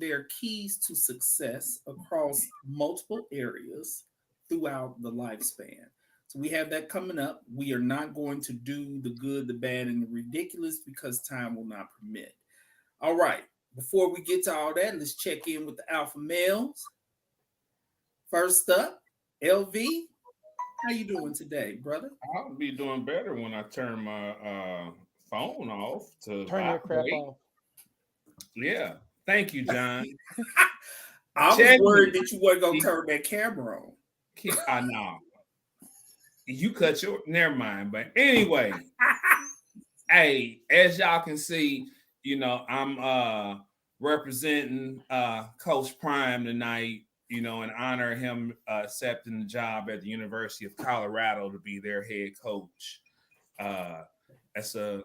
their keys to success across multiple areas throughout the lifespan. So we have that coming up. We are not going to do the good, the bad, and the ridiculous because time will not permit. All right. Before we get to all that, let's check in with the alpha males. First up, LV. How you doing today, brother? I'll be doing better when I turn my phone off to Turn that crap vibrate. off. Yeah. Thank you, John. I was Check worried me. that you weren't gonna Keep, turn that camera on. I know. You cut your never mind. But anyway, hey, as y'all can see, I'm representing Coach Prime tonight, in honor of him accepting the job at the University of Colorado to be their head coach. Uh, that's a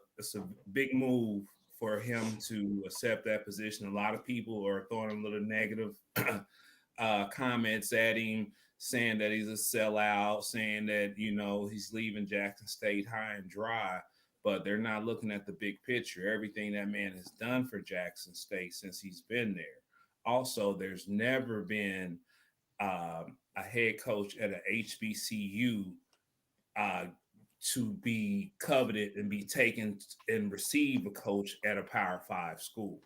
big move for him to accept that position. A lot of people are throwing a little negative comments at him, saying that he's a sellout, saying that he's leaving Jackson State high and dry. But they're not looking at the big picture. Everything that man has done for Jackson State since he's been there. Also, there's never been a head coach at a HBCU uh, to be coveted and be taken and receive a coach at a Power Five school.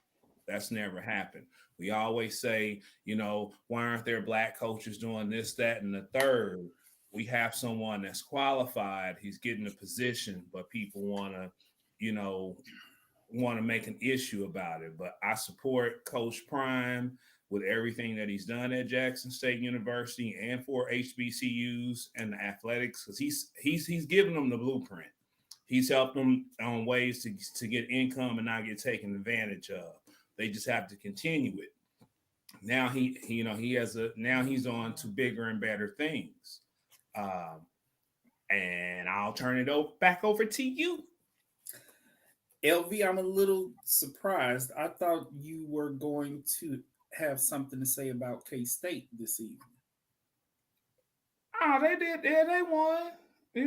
That's never happened. We always say, why aren't there black coaches doing this, that, and the third? We have someone that's qualified. He's getting a position, but people you know, want to make an issue about it. But I support Coach Prime with everything that he's done at Jackson State University and for HBCUs and the athletics, because he's given them the blueprint. He's helped them on ways to get income and not get taken advantage of. They just have to continue it. Now he has now he's on to bigger and better things. Um, and I'll turn it back over to you. LV, I'm a little surprised. I thought you were going to have something to say about K State this evening. Oh, they did. Yeah, they won. They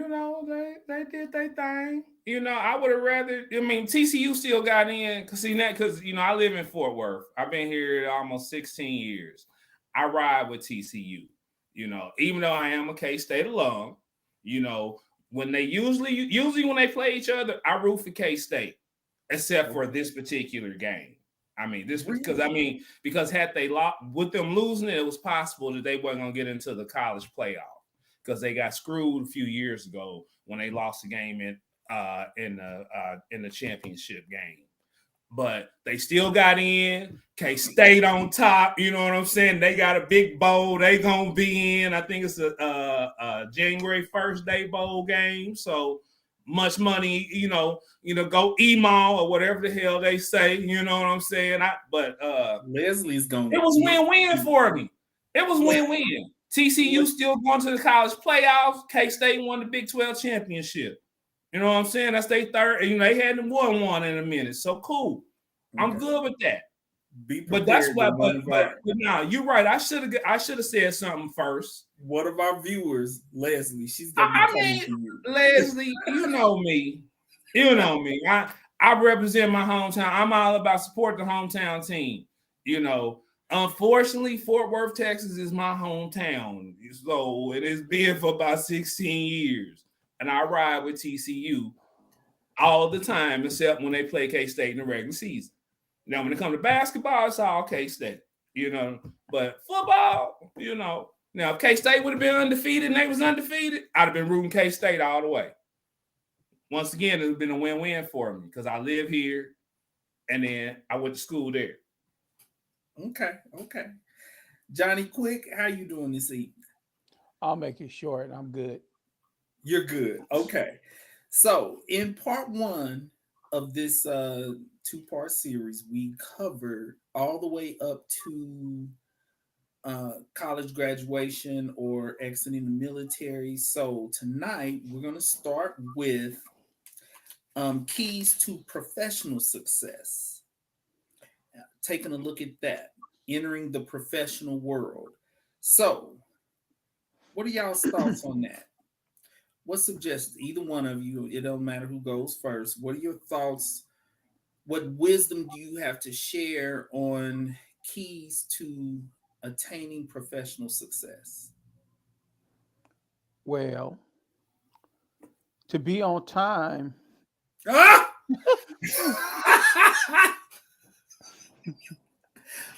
did their thing. I would have rather. I mean, TCU still got in because I live in Fort Worth. I've been here almost 16 years. I ride with TCU. Even though I am a K State alum, you know, when they usually when they play each other, I root for K State, except for this particular game. I mean, because had they lost with them losing it, it was possible that they weren't gonna get into the college playoff because they got screwed a few years ago when they lost the game in the championship game. But they still got in. K State on top. You know what I'm saying? They got a big bowl. They gonna be in. I think it's a January 1st day bowl game. So much money. Go email or whatever the hell they say. You know what I'm saying? But Leslie's it going was to win-win for me. It was win-win. TCU still going to the college playoffs. K State won the Big 12 championship. You know what I'm saying? That's their third. They hadn't won one in a minute. So cool. I'm good with that. Be But that's prepared why. that one of But our now you're right. I should have said something first. one of our viewers, Leslie, she's gonna be I coming mean, to you. Leslie, you know me. You know me. I represent my hometown. I'm all about supporting the hometown team. Unfortunately, Fort Worth, Texas is my hometown. So it has been for about 16 years. And I ride with TCU all the time, except when they play K-State in the regular season. Now, when it comes to basketball, it's all K-State, But football, Now, if K-State would have been undefeated and they was undefeated, I'd have been rooting K-State all the way. Once again, it's been a win-win for me because I live here and then I went to school there. Okay. Johnny Quick, how you doing this evening? I'll make it short. I'm good. You're good. Okay. So in part one of this two-part series, we covered all the way up to college graduation or exiting the military. So tonight we're going to start with keys to professional success. Taking a look at that, entering the professional world. So, what are y'all's thoughts on that? What suggests either one of you? It don't matter who goes first. What are your thoughts? What wisdom do you have to share on keys to attaining professional success? Well, to be on time Ah!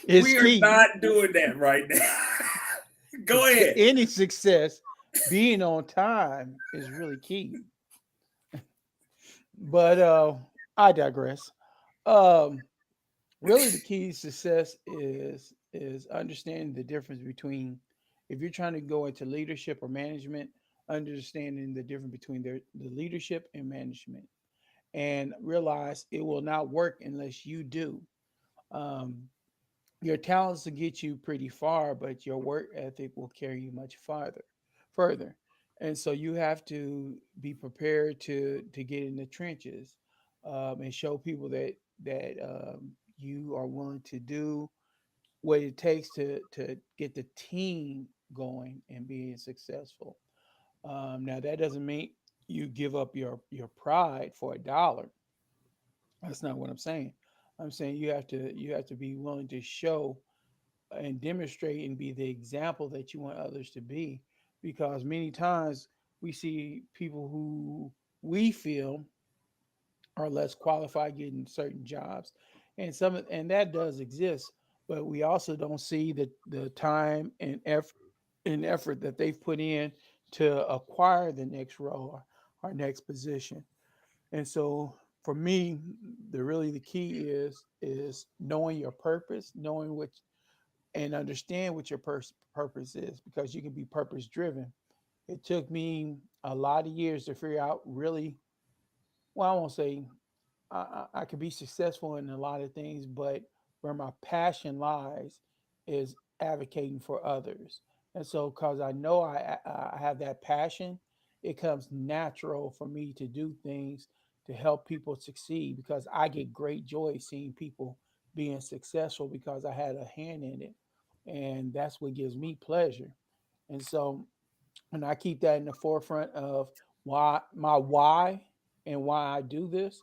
is We are key not doing that right now. Go to ahead. any success. Being on time is really key. But I digress. Um, really, the key to success is understanding the difference between if you're trying to go into leadership or management, understanding the difference between the leadership and management, and realize it will not work unless you do. Um, your talents will get you pretty far, but your work ethic will carry you much further. And so you have to be prepared to get in the trenches, and show people that you are willing to do what it takes to get the team going and being successful. Now that doesn't mean you give up your pride for a dollar. That's not what I'm saying. I'm saying you have to be willing to show and demonstrate and be the example that you want others to be, because many times we see people who we feel are less qualified getting certain jobs, and that does exist, but we also don't see the time and effort that they've put in to acquire the next role or next position. And so for me, the key is knowing your purpose, knowing what and understand what your purpose is, because you can be purpose driven. It took me a lot of years to figure out really, well, I won't say I could be successful in a lot of things, but where my passion lies is advocating for others. And so, because I know I have that passion, it comes natural for me to do things to help people succeed, because I get great joy seeing people being successful because I had a hand in it. And that's what gives me pleasure. And so, and I keep that in the forefront of why and why I do this.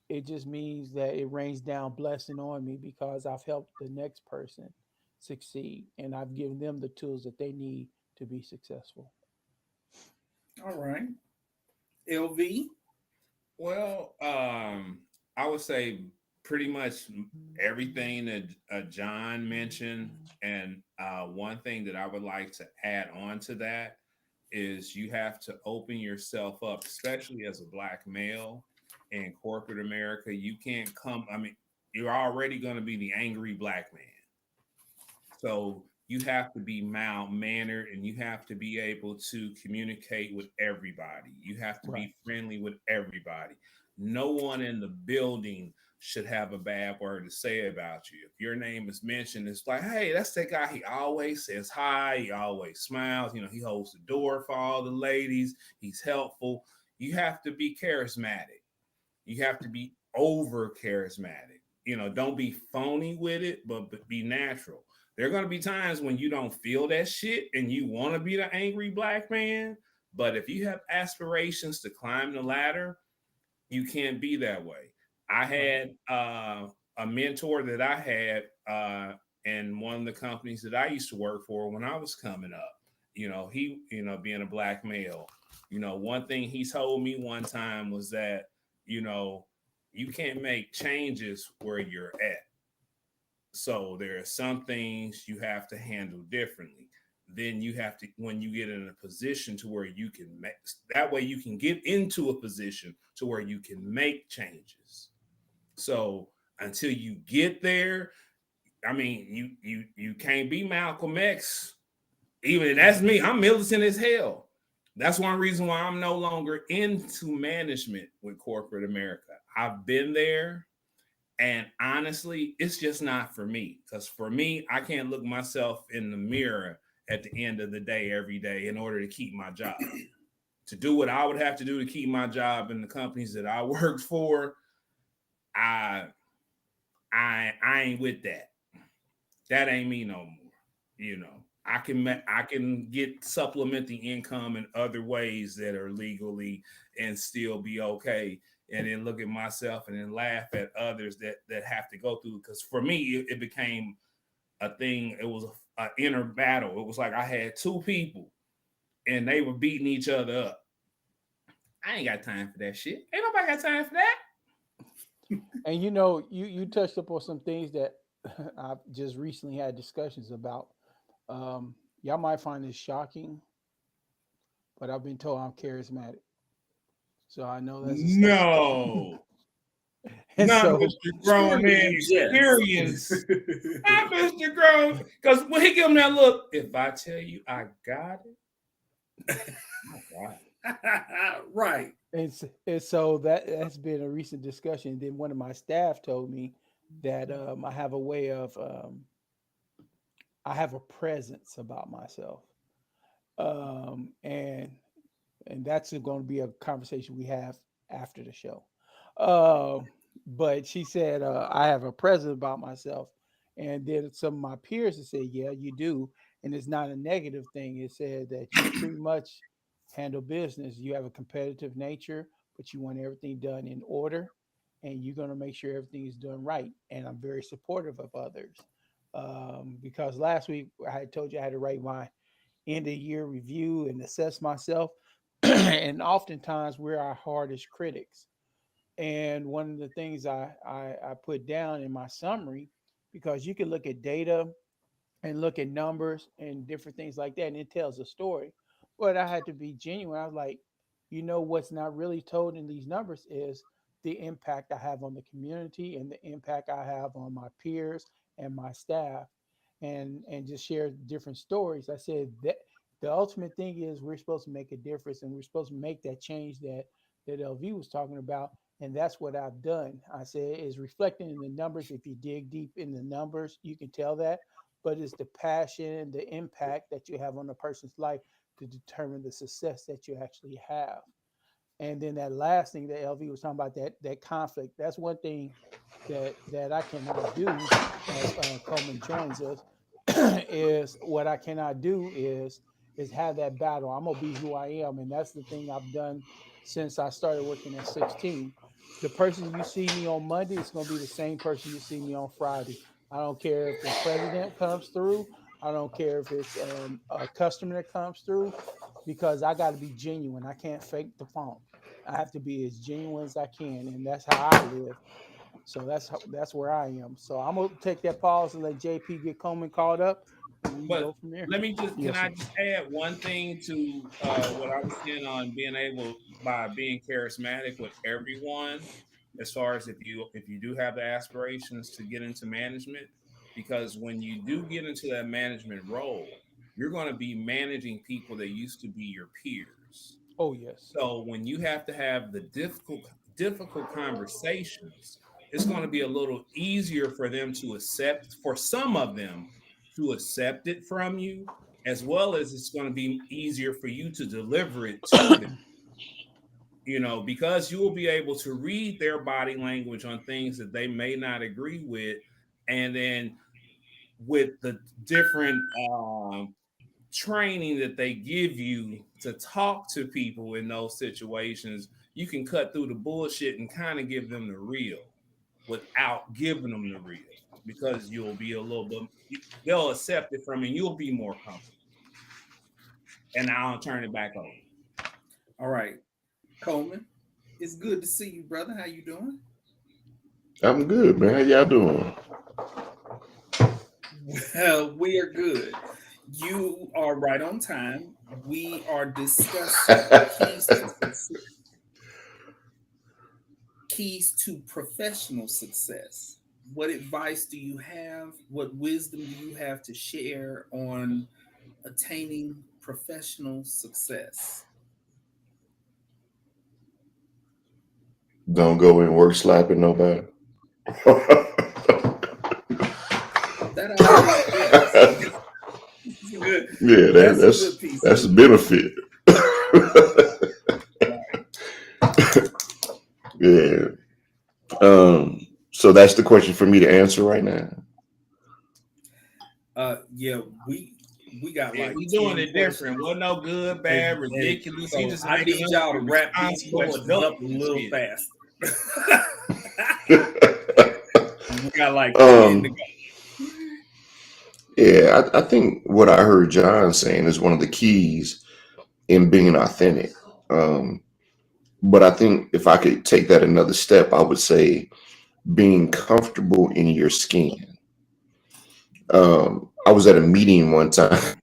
It just means that it rains down blessing on me because I've helped the next person succeed and I've given them the tools that they need to be successful. All right. LV. Well, I would say pretty much everything that John mentioned, and one thing that I would like to add on to that is you have to open yourself up, especially as a black male in corporate America. You can't come. I mean, you're already going to be the angry black man, so you have to be mild mannered and you have to be able to communicate with everybody. You have to Right. be friendly with everybody. No one in the building should have a bad word to say about you. If your name is mentioned, it's like, hey, that's that guy. He always says hi. He always smiles. You know, he holds the door for all the ladies. He's helpful. You have to be charismatic. You have to be over charismatic. You know, don't be phony with it, but be natural. There are going to be times when you don't feel that shit and you want to be the angry black man. But if you have aspirations to climb the ladder, you can't be that way. I Right. had a mentor that I had in one of the companies that I used to work for when I was coming up. Being a black male, one thing he told me one time was that, you know, you can't make changes where you're at. So there are some things you have to handle differently. Then you have to, when you get in a position to where you can make, that way you can get into a position to where you can make changes. So until you get there, I mean, you can't be Malcolm X. Even that's me. I'm militant as hell. That's one reason why I'm no longer into management with corporate America. I've been there, and honestly, it's just not for me. Because for me, I can't look myself in the mirror at the end of the day every day in order to keep my job. To do what I would have to do to keep my job in the companies that I worked for, I I ain't with that. That ain't me no more. I can get supplement the income in other ways that are legally and still be okay, and then look at myself and then laugh at others that have to go through. Because for me, it became a thing. It was an inner battle. It was like I had two people, and they were beating each other up. I ain't got time for that shit. Ain't nobody got time for that. And you touched upon some things that I've just recently had discussions about. Y'all might find this shocking, but I've been told I'm charismatic. So I know that's a statement. No. And Not so Mr. Grown Man Yes. experience. Not Mr. Grown. Because when he give him that look, if I tell you I got it, I got it. Right. and so that's been a recent discussion. Then one of my staff told me that I have a way of I have a presence about myself, and that's going to be a conversation we have after the show. But she said I have a presence about myself, and then some of my peers have said, "Yeah, you do," and it's not a negative thing. It said that you pretty much handle business. You have a competitive nature, but you want everything done in order, and you're going to make sure everything is done right. And I'm very supportive of others, because last week I had told you I had to write my end of year review and assess myself. And oftentimes we're our hardest critics. And one of the things I put down in my summary, because you can look at data and look at numbers and different things like that, and it tells a story. But I had to be genuine. I was like, what's not really told in these numbers is the impact I have on the community and the impact I have on my peers and my staff, and just share different stories. I said that the ultimate thing is we're supposed to make a difference, and we're supposed to make that change that LV was talking about. And that's what I've done. I said is reflecting in the numbers. If you dig deep in the numbers, you can tell that. But it's the passion and the impact that you have on a person's life to determine the success that you actually have. And then that last thing that LV was talking about, that conflict, that's one thing that I cannot do as Coleman joins us. Is what I cannot do is have that battle. I'm gonna be who I am, and that's the thing I've done since I started working at 16. The person you see me on Monday is gonna be the same person you see me on Friday. I don't care if the president comes through. I don't care if it's a customer that comes through, because I got to be genuine. I can't fake the phone. I have to be as genuine as I can, and that's how I live. So that's where I am. So I'm gonna take that pause and let JP get Coleman called up, and we can But go from there. let me just can Yes, I sir. just add one thing to what I was saying on being able by being charismatic with everyone, as far as if you do have the aspirations to get into management, because when you do get into that management role, you're going to be managing people that used to be your peers. Oh yes. So when you have to have the difficult conversations, it's going to be a little easier for them to accept, for some of them to accept it from you, as well as it's going to be easier for you to deliver it to them. Because you will be able to read their body language on things that they may not agree with, and then with the different training that they give you to talk to people in those situations, you can cut through the bullshit and kind of give them the real without giving them the real, because you'll be a little bit, they'll accept it from you and you'll be more comfortable. And I'll turn it back over. All right, Coleman, it's good to see you, brother. How you doing? I'm good, man. How y'all doing? Well, we are good. You are right on time. We are discussing keys to professional success. What advice do you have? What wisdom do you have to share on attaining professional success? Don't go and work slapping nobody. That always is good. Yeah, That's a good piece. that's a benefit. Yeah. So that's the question for me to answer right now. Yeah, we got Yeah, like we doing 10 it different. questions. Wasn't no good, bad, And ridiculous. He so just I making need us y'all to wrap these responsible questions up a adults and little shit. faster. We got like 10 to go. Yeah, I think what I heard John saying is one of the keys in being authentic. Um, but I think if I could take that another step, I would say being comfortable in your skin. I was at a meeting one time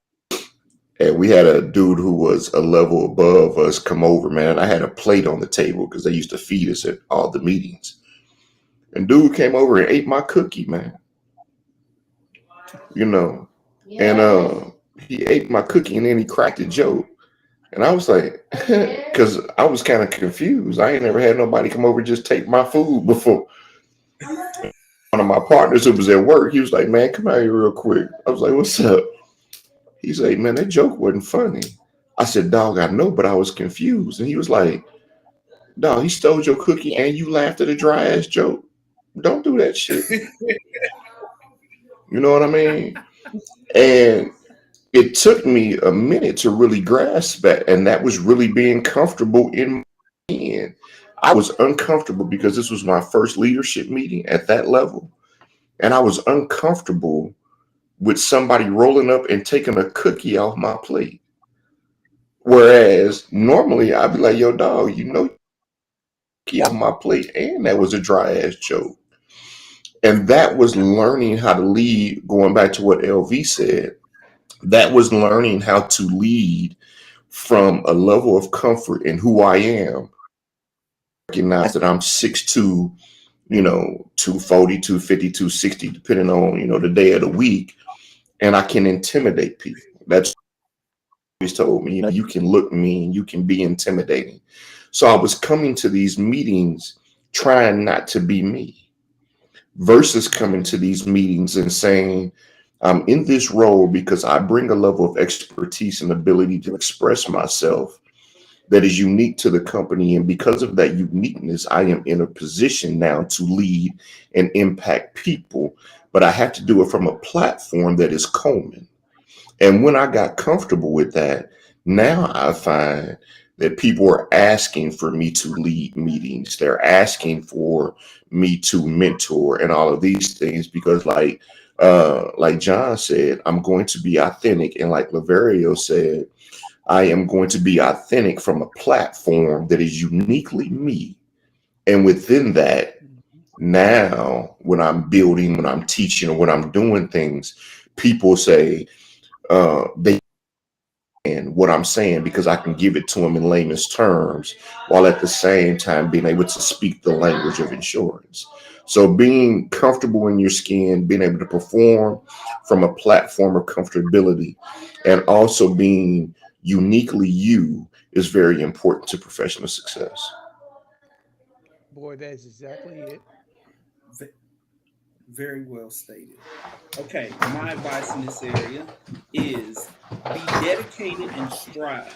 and we had a dude who was a level above us come over, man. I had a plate on the table because they used to feed us at all the meetings. And dude came over and ate my cookie, man. You know, and he ate my cookie and then he cracked a joke. And I was like, because I was kind of confused. I ain't never had nobody come over and just take my food before. One of my partners who was at work, he was like, man, come out here real quick. I was like, what's up? He's like, man, that joke wasn't funny. I said, dog, I know, but I was confused. And he was like, dog, he stole your cookie and you laughed at a dry ass joke. Don't do that shit. You know what I mean? And it took me a minute to really grasp that. And that was really being comfortable in my skin. I was uncomfortable because this was my first leadership meeting at that level. And I was uncomfortable with somebody rolling up and taking a cookie off my plate. Whereas normally I'd be like, yo, dog, you know, cookie off my plate. And that was a dry ass joke. And that was learning how to lead, going back to what LV said, that was learning how to lead from a level of comfort in who I am. Recognize that I'm 6'2", 240, 250, 260, depending on, the day of the week. And I can intimidate people. That's what he's told me. You can look mean, you can be intimidating. So I was coming to these meetings trying not to be me versus coming to these meetings and saying, I'm in this role because I bring a level of expertise and ability to express myself that is unique to the company. And because of that uniqueness, I am in a position now to lead and impact people. But I have to do it from a platform that is Coleman. And when I got comfortable with that, now I find that people are asking for me to lead meetings. They're asking for me to mentor and all of these things because like John said, I'm going to be authentic. And like Laverio said, I am going to be authentic from a platform that is uniquely me. And within that, now when I'm building, when I'm teaching, or when I'm doing things, people say they and what I'm saying because I can give it to them in layman's terms while at the same time being able to speak the language of insurance. So being comfortable in your skin, being able to perform from a platform of comfortability, and also being uniquely you is very important to professional success. Boy, that's exactly it. Ve- Very well stated. Okay, my advice in this area is be dedicated and strive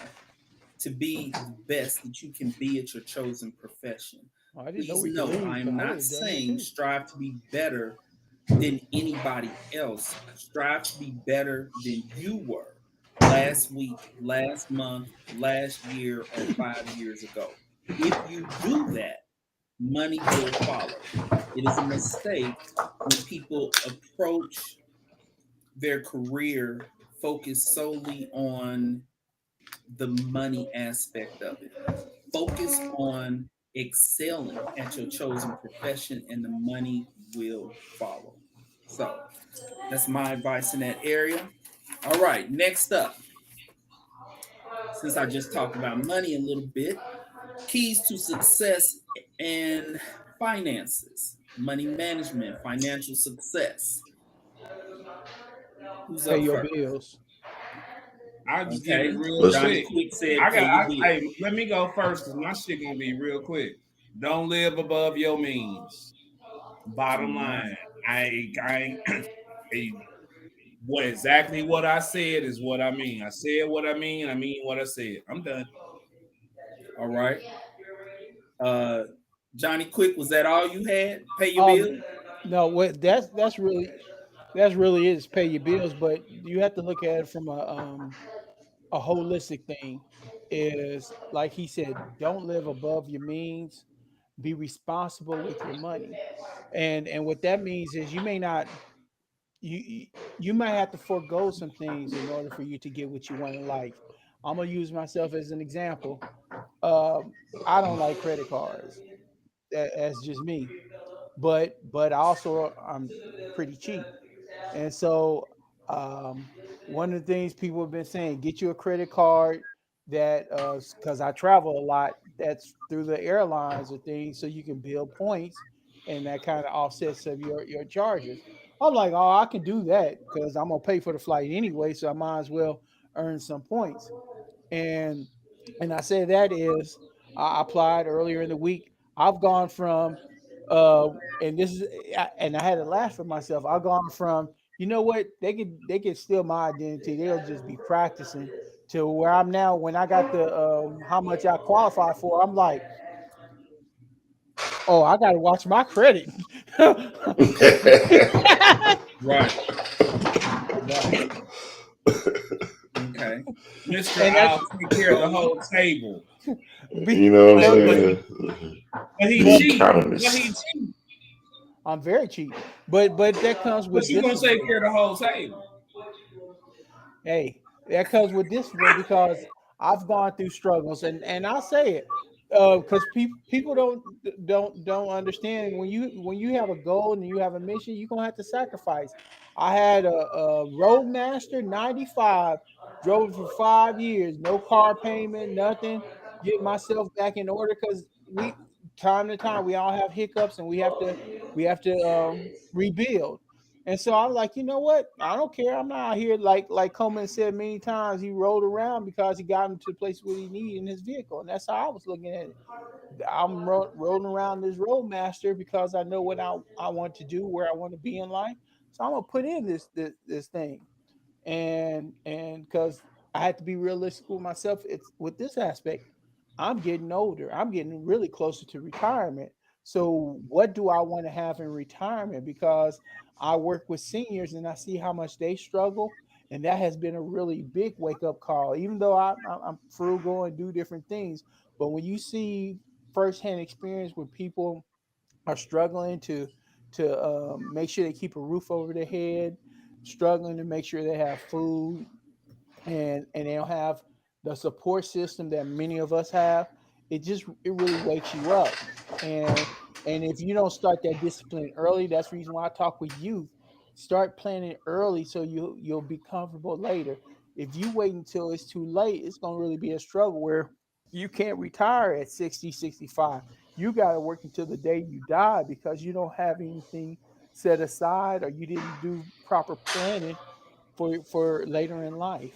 to be the best that you can be at your chosen profession. Oh, I didn't know Please we could note, leave I because am I would not have done it saying too. strive to be better than anybody else. Strive to be better than you were last week, last month, last year, or 5 years ago. If you do that, money will follow. It is a mistake when people approach their career focused solely on the money aspect of it. Focus on excelling at your chosen profession, and the money will follow. So that's my advice in that area. All right, next up, since I just talked about money a little bit, keys to success and finances, money management, financial success. Who's Pay up your first? bills. I'll just give it Okay, real Let's Johnny quick. Quick said pay your bill. Hey, let me go first because my shit gonna be real quick. Don't live above your means. Bottom Mm, line, I hey, what exactly what I said is what I mean. I said what I mean. I mean what I said. I'm done. all right. Uh, Johnny Quick, was that all you had? Pay your Um, bill? no, what that's really is pay your bills, but you have to look at it from a holistic thing. Is like he said, don't live above your means. Be responsible with your money, and what that means is you may not you might have to forego some things in order for you to get what you want in life. I'm gonna use myself as an example. Um, I don't like credit cards. That's just me. But also I'm pretty cheap, and so um, one of the things people have been saying, get you a credit card that because I travel a lot, that's through the airlines or things, so you can build points, and that kind of offsets of your charges. I'm like, oh, I can do that because I'm gonna pay for the flight anyway, so I might as well earn some points. And I say that is I applied earlier in the week. I've gone from uh and this is and I had to laugh at myself. I've gone from, you know what, they could steal my identity. They'll just be practicing, to where I'm now when I got the how much I qualify for, I'm like, oh, I gotta watch my credit. Right. Right. Okay. Mister, And that's I'll take care of the whole table. be, You know what But I'm but but, he, saying? but he The but cheap. But he economist. cheap. I'm very cheap. But that comes But with you gonna take discipline. care of the whole table. Hey, that comes with discipline because I've gone through struggles, and I say it because people don't understand when you have a goal and you have a mission, you're gonna have to sacrifice. I had a Roadmaster '95, drove it for 5 years, no car payment, nothing, get myself back in order because we time to time we all have hiccups and we have to rebuild. And so I'm like, you know what? I don't care. I'm not out here like Coleman said many times. He rolled around because he got him to the place where he needed in his vehicle, and that's how I was looking at it. I'm rolling around this Roadmaster because I know what I want to do, where I want to be in life. So I'm gonna put in this thing, and because I had to be realistic with myself, it's with this aspect. I'm getting older. I'm getting really closer to retirement. So what do I want to have in retirement? Because I work with seniors and I see how much they struggle, and that has been a really big wake up call. Even though I'm frugal and do different things, but when you see firsthand experience where people are struggling to make sure they keep a roof over their head, struggling to make sure they have food, and they don't have the support system that many of us have, it really wakes you up. And if you don't start that discipline early, that's the reason why I talk with youth. Start planning early so you'll be comfortable later. If you wait until it's too late, it's going to really be a struggle where you can't retire at 60, 65. You got to work until the day you die because you don't have anything set aside or you didn't do proper planning for later in life.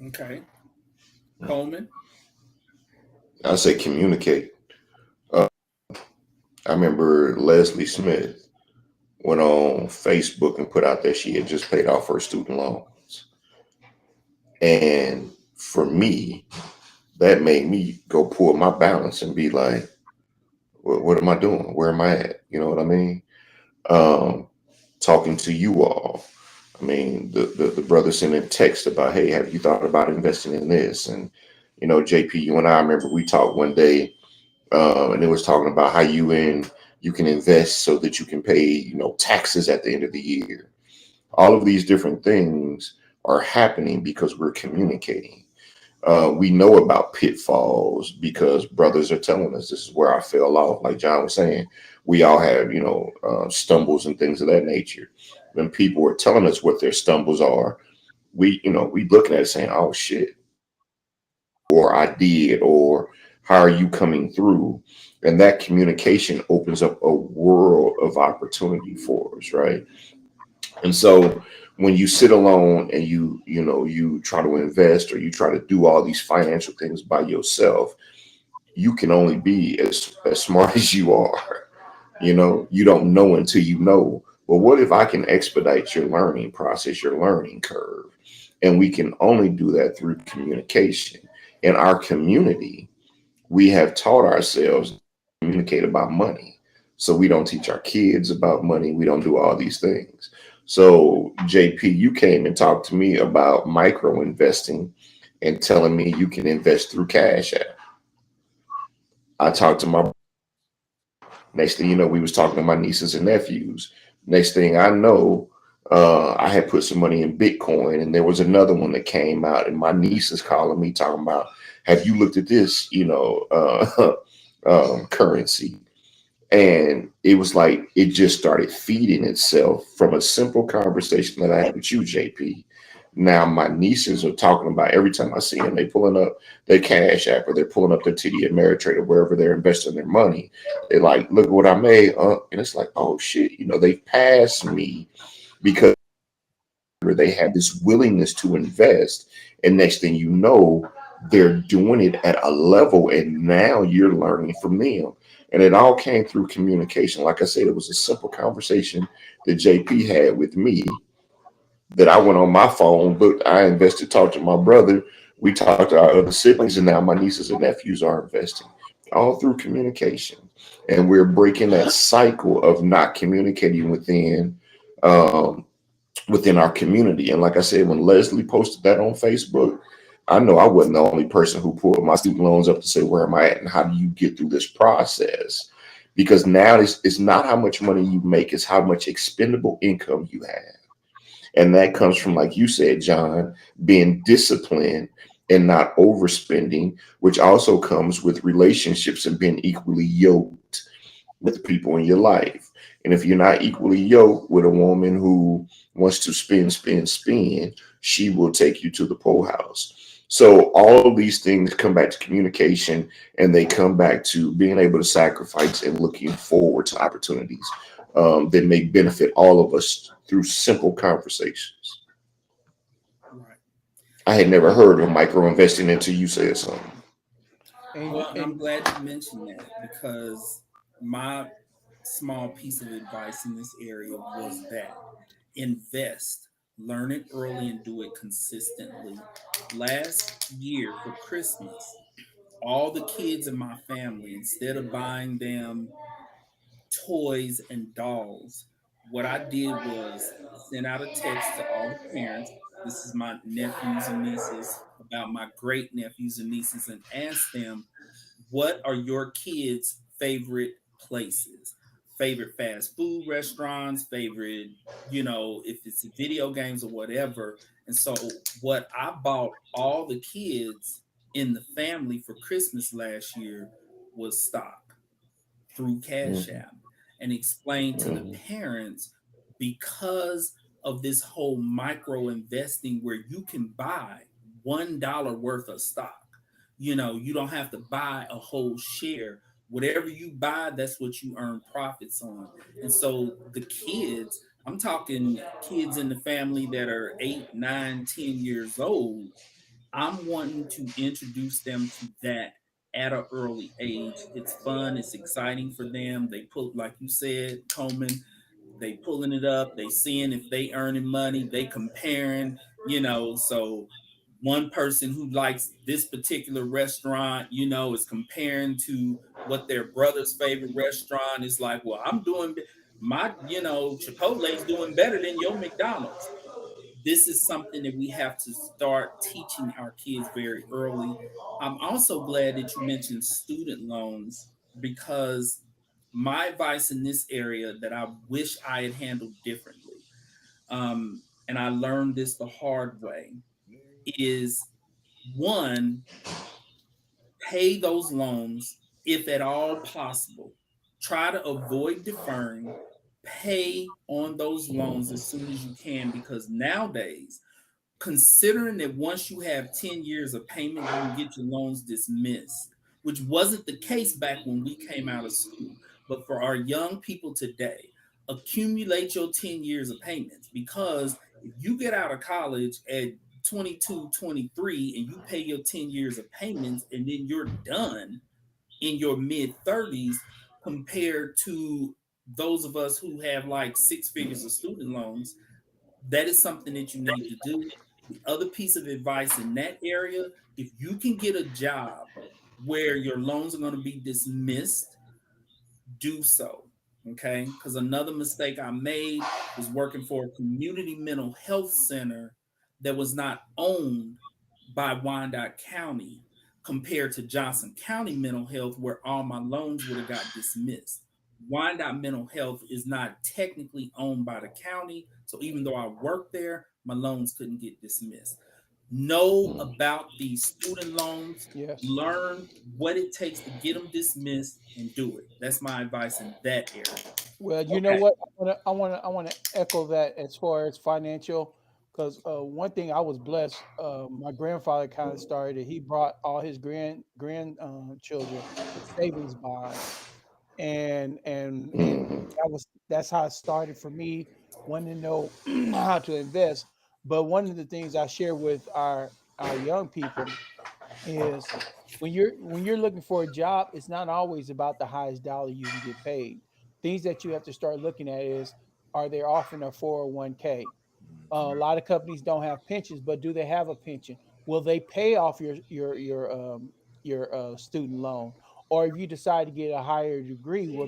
Okay. Coleman. I say communicate. Uh, I remember Leslie Smith went on Facebook and put out that she had just paid off her student loans. And for me, that made me go pull my balance and be like, what am I doing? Where am I at? You know what I mean? Um, Talking to you all. I mean, the brother sent a text about, hey, have you thought about investing in this? And, JP, you and I remember we talked one day, and it was talking about how you can invest so that you can pay, taxes at the end of the year. All of these different things are happening because we're communicating. We know about pitfalls because brothers are telling us this is where I fell off. Like John was saying, we all have, stumbles and things of that nature. When people are telling us what their stumbles are, we looking at it saying, oh shit, or I did, or how are you coming through? And that communication opens up a world of opportunity for us, right? And so when you sit alone and you try to invest or you try to do all these financial things by yourself, you can only be as smart as you are. You don't know until you know. Well, what if I can expedite your learning process, your learning curve? And we can only do that through communication. In our community, we have taught ourselves to communicate about money. So we don't teach our kids about money. We don't do all these things. So, JP, you came and talked to me about micro investing and telling me you can invest through Cash App. I talked to my next thing you know, we was talking to my nieces and nephews. Next thing I know, I had put some money in Bitcoin, and there was another one that came out, and my niece is calling me talking about, "Have you looked at this? Currency?" And it was like it just started feeding itself from a simple conversation that I had with you, JP. Now my nieces are talking about every time I see them, they pulling up their Cash App or they're pulling up their TD Ameritrade or wherever they're investing their money. They're like, "Look what I made," and it's like, "Oh shit!" They passed me because they have this willingness to invest, and next thing you know, they're doing it at a level, and now you're learning from them. And it all came through communication. Like I said, it was a simple conversation that JP had with me, that I went on my phone, looked, I invested, talked to my brother, we talked to our other siblings, and now my nieces and nephews are investing, all through communication. And we're breaking that cycle of not communicating um, within our community. And like I said, when Leslie posted that on Facebook, I know I wasn't the only person who pulled my student loans up to say, "Where am I at and how do you get through this process?" Because now it's not how much money you make, it's how much expendable income you have. And that comes from, like you said, John, being disciplined and not overspending, which also comes with relationships and being equally yoked with the people in your life. And if you're not equally yoked with a woman who wants to spin, she will take you to the pole house. So all of these things come back to communication, and they come back to being able to sacrifice and looking forward to opportunities that may benefit all of us through simple conversations. Right. I had never heard of micro investing until you said something. And Well, and I'm and glad you mentioned that because my small piece of advice in this area was that invest, learn it early, and do it consistently. Last year for Christmas, all the kids in my family, instead of buying them toys and dolls, what I did was send out a text to all the parents. This is my nephews and nieces, about my great nephews and nieces, and ask them, what are your kids' favorite places? Favorite fast food restaurants, favorite, if it's video games or whatever. And so, what I bought all the kids in the family for Christmas last year was stock through Cash Mhm, App, and explain to the mhm, parents, because of this whole micro investing where you can buy $1 worth of stock. You don't have to buy a whole share. Whatever you buy, that's what you earn profits on. And so the kids, I'm talking kids in the family that are 8, 9, 10 years old, I'm wanting to introduce them to that at an early age. It's fun, it's exciting for them. They put, like you said, Coleman, they pulling it up, they seeing if they earning money, they comparing, so one person who likes this particular restaurant, is comparing to what their brother's favorite restaurant is. Like, well, I'm doing my, Chipotle's doing better than your McDonald's. This is something that we have to start teaching our kids very early. I'm also glad that you mentioned student loans, because my advice in this area that I wish I had handled differently, and I learned this the hard way, is one, pay those loans if at all possible. Try to avoid deferring. Pay on those loans as soon as you can, because nowadays, considering that once you have 10 years of payment, you can get your loans dismissed, which wasn't the case back when we came out of school. But for our young people today, accumulate your 10 years of payments, because if you get out of college at 22, 23, and you pay your 10 years of payments, and then you're done in your mid 30s, compared to those of us who have like six figures of student loans, that is something that you need to do. The other piece of advice in that area, if you can get a job where your loans are going to be dismissed, do so. Okay. Because another mistake I made was working for a community mental health center that was not owned by Wyandotte County, compared to Johnson County Mental Health, where all my loans would have got dismissed. Wyandotte Mental Health is not technically owned by the county. So even though I work there, my loans couldn't get dismissed. Know Mm. about these student loans, Yes. learn what it takes to get them dismissed, and do it. That's my advice in that area. Well, you know Okay. what? I want to echo that as far as financial, because one thing I was blessed. My grandfather kind of started it. He brought all his children savings bonds, and Mhm. that's how it started for me, wanting to know how to invest. But one of the things I share with our young people is when you're looking for a job, it's not always about the highest dollar you can get paid. Things that you have to start looking at is, are they offering a 401k? A lot of companies don't have pensions, but do they have a pension? Will they pay off your student loan? Or if you decide to get a higher degree, will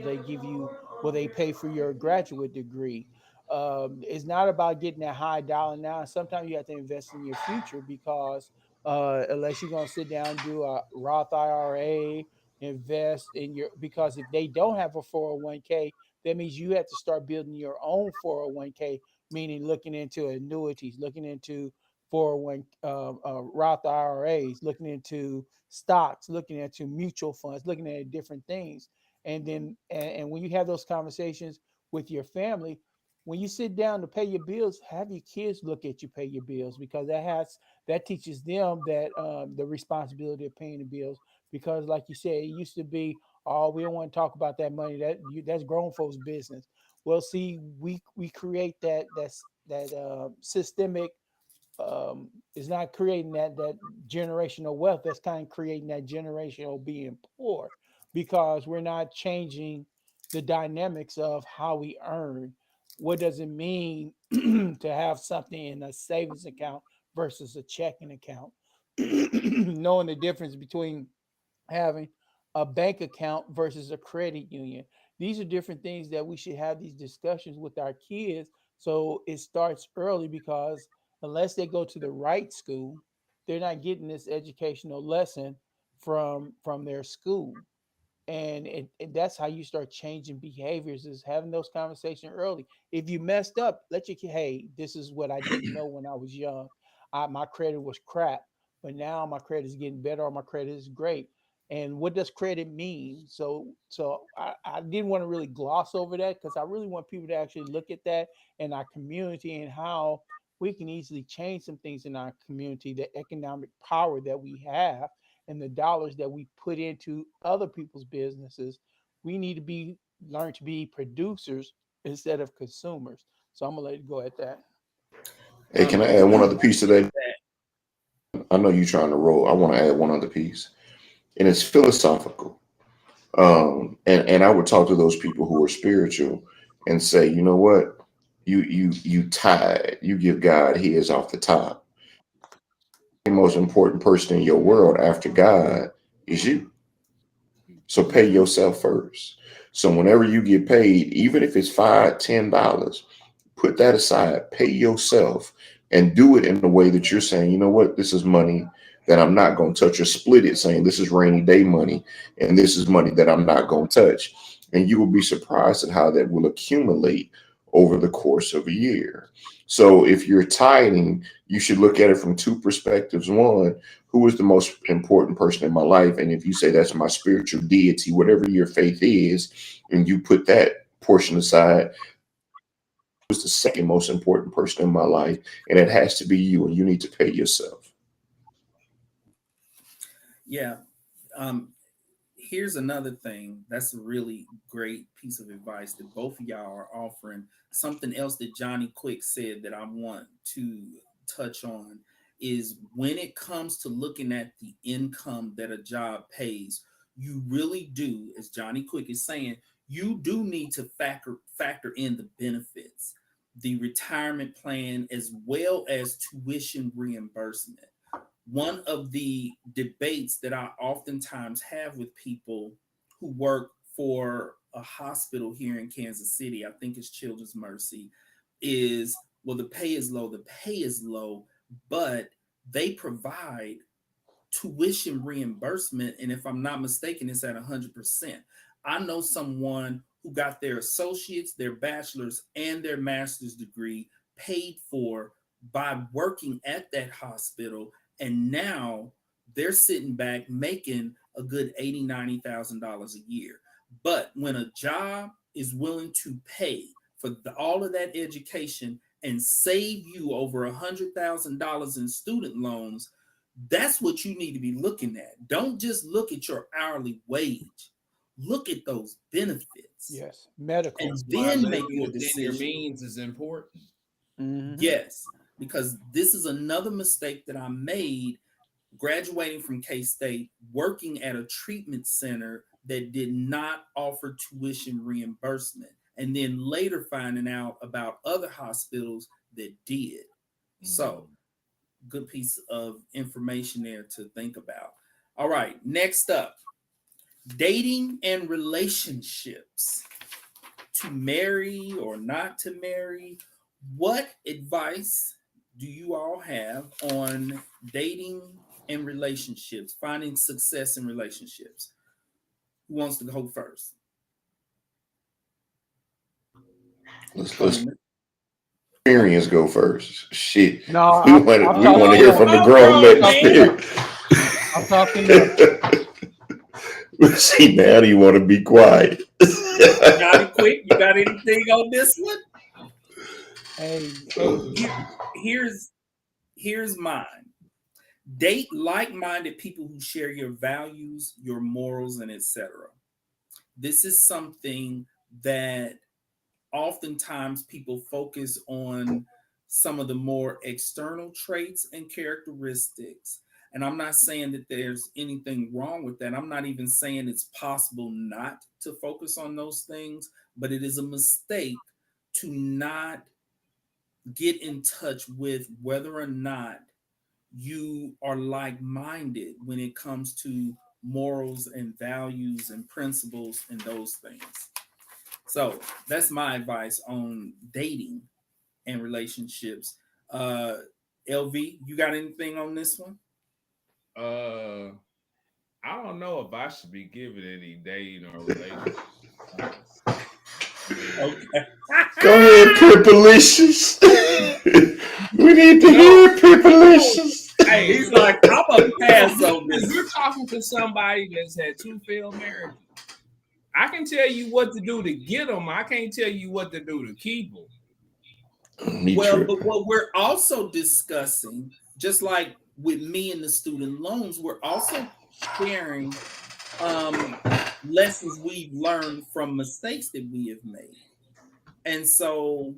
they pay for your graduate degree? It's not about getting that high dollar now. Sometimes you have to invest in your future because unless you're going to sit down and do a Roth IRA, invest in your, because if they don't have a 401k, that means you have to start building your own 401k, meaning looking into annuities, looking into 401 Roth IRAs, looking into stocks, looking into mutual funds, looking at different things. And when you have those conversations with your family, when you sit down to pay your bills, have your kids look at you pay your bills, because that teaches them that the responsibility of paying the bills. Because, like you said, it used to be, oh, we don't want to talk about that money. That's grown folks' business. Well, see, we create that systemic, is not creating that generational wealth. That's kind of creating that generational being poor, because we're not changing the dynamics of how we earn. What does it mean to have something in a savings account versus a checking account? Knowing the difference between having a bank account versus a credit union. These are different things that we should have these discussions with our kids, so it starts early, because unless they go to the right school, they're not getting this educational lesson from their school. And that's how you start changing behaviors, is having those conversations early. If you messed up, let your kid, hey, this is what I didn't know when I was young. My credit was crap, but now my credit is getting better, or my credit is great. And what does credit mean? So I didn't want to really gloss over that, because I really want people to actually look at that in our community, and how we can easily change some things in our community, the economic power that we have, and the dollars that we put into other people's businesses. We need to be learn to be producers instead of consumers. So I'm gonna let it go at that. Hey, can I add one Speaking other piece to that? that, I know you're trying to roll. I want to add one other piece, and it's philosophical. And I would talk to those people who are spiritual and say, you know what, you tithe, you give God his off the top. The most important person in your world after God is you. So pay Mm-hmm. yourself first. So whenever you get paid, even if it's $5, $10, put that aside, pay yourself, and do it in a way that you're saying, you know what, this is money that I'm not going to touch, or split it saying this is rainy day money and this is money that I'm not going to touch. And you will be surprised at how that will accumulate over the course of a year. So if you're tithing, you should look at it from two perspectives. One, who is the most important person in my life? And if you say that's my spiritual deity, whatever your faith is, and you put that portion aside, who's the second most important person in my life? And it has to be you, and you need to pay yourself. yeah, um, here's another thing that's a really great piece of advice that both of y'all are offering. Something else that Johnny Quick said that I want to touch on is, when it comes to looking at the income that a job pays, you really do, as Johnny Quick is saying, you do need to factor in the benefits, the retirement plan, as well as tuition reimbursement. One of the debates that I oftentimes have with people who work for a hospital here in Kansas City, I think it's Children's Mercy, is, well, the pay is low, but they provide tuition reimbursement. And if I'm not mistaken, it's at 100%. I know someone who got their associates, their bachelor's, and their master's degree paid for by working at that hospital. And now they're sitting back making a good $80,000-$90,000 a year. But when a job is willing to pay for all of that education and save you over $100,000 in student loans, that's what you need to be looking at. Don't just look at your hourly wage. Look at those benefits. Yes, medical. And Why then make living your within your decision. means is important. Mhm. Yes, because this is another mistake that I made graduating from K-State, working at a treatment center that did not offer tuition reimbursement, and then later finding out about other hospitals that did. So, good piece of information there to think about. All right, next up, dating and relationships. To marry or not to marry. What advice do you all have on dating and relationships, finding success in relationships? Who wants to go first? Let's Coleman. experience go first. Shit. No, We I'm want to talking hear to from the Oh, grown bro, man man. spirit. I'm talking to See, now you want to be quiet. Johnny Quick, you got anything on this one? hey, Here's mine. Date like-minded people who share your values, your morals, and etc. This is something that oftentimes people focus on some of the more external traits and characteristics. And I'm not saying that there's anything wrong with that. I'm not even saying it's possible not to focus on those things, but it is a mistake to not get in touch with whether or not you are like-minded when it comes to morals and values and principles and those things. So that's my advice on dating and relationships. LV, you got anything on this one? I don't know if I should be giving any dating or relationship advice. Okay. Go ahead, Pipalicious. We need to hear Pipalicious. Hey, He's like, I'm a pass on this. You're talking to somebody that's had 2 failed marriages. I can tell you what to do to get them. I can't tell you what to do to keep them. Me Well, tripping. but what we're also discussing, just like with me and the student loans, we're also sharing lessons we've learned from mistakes that we have made. And so,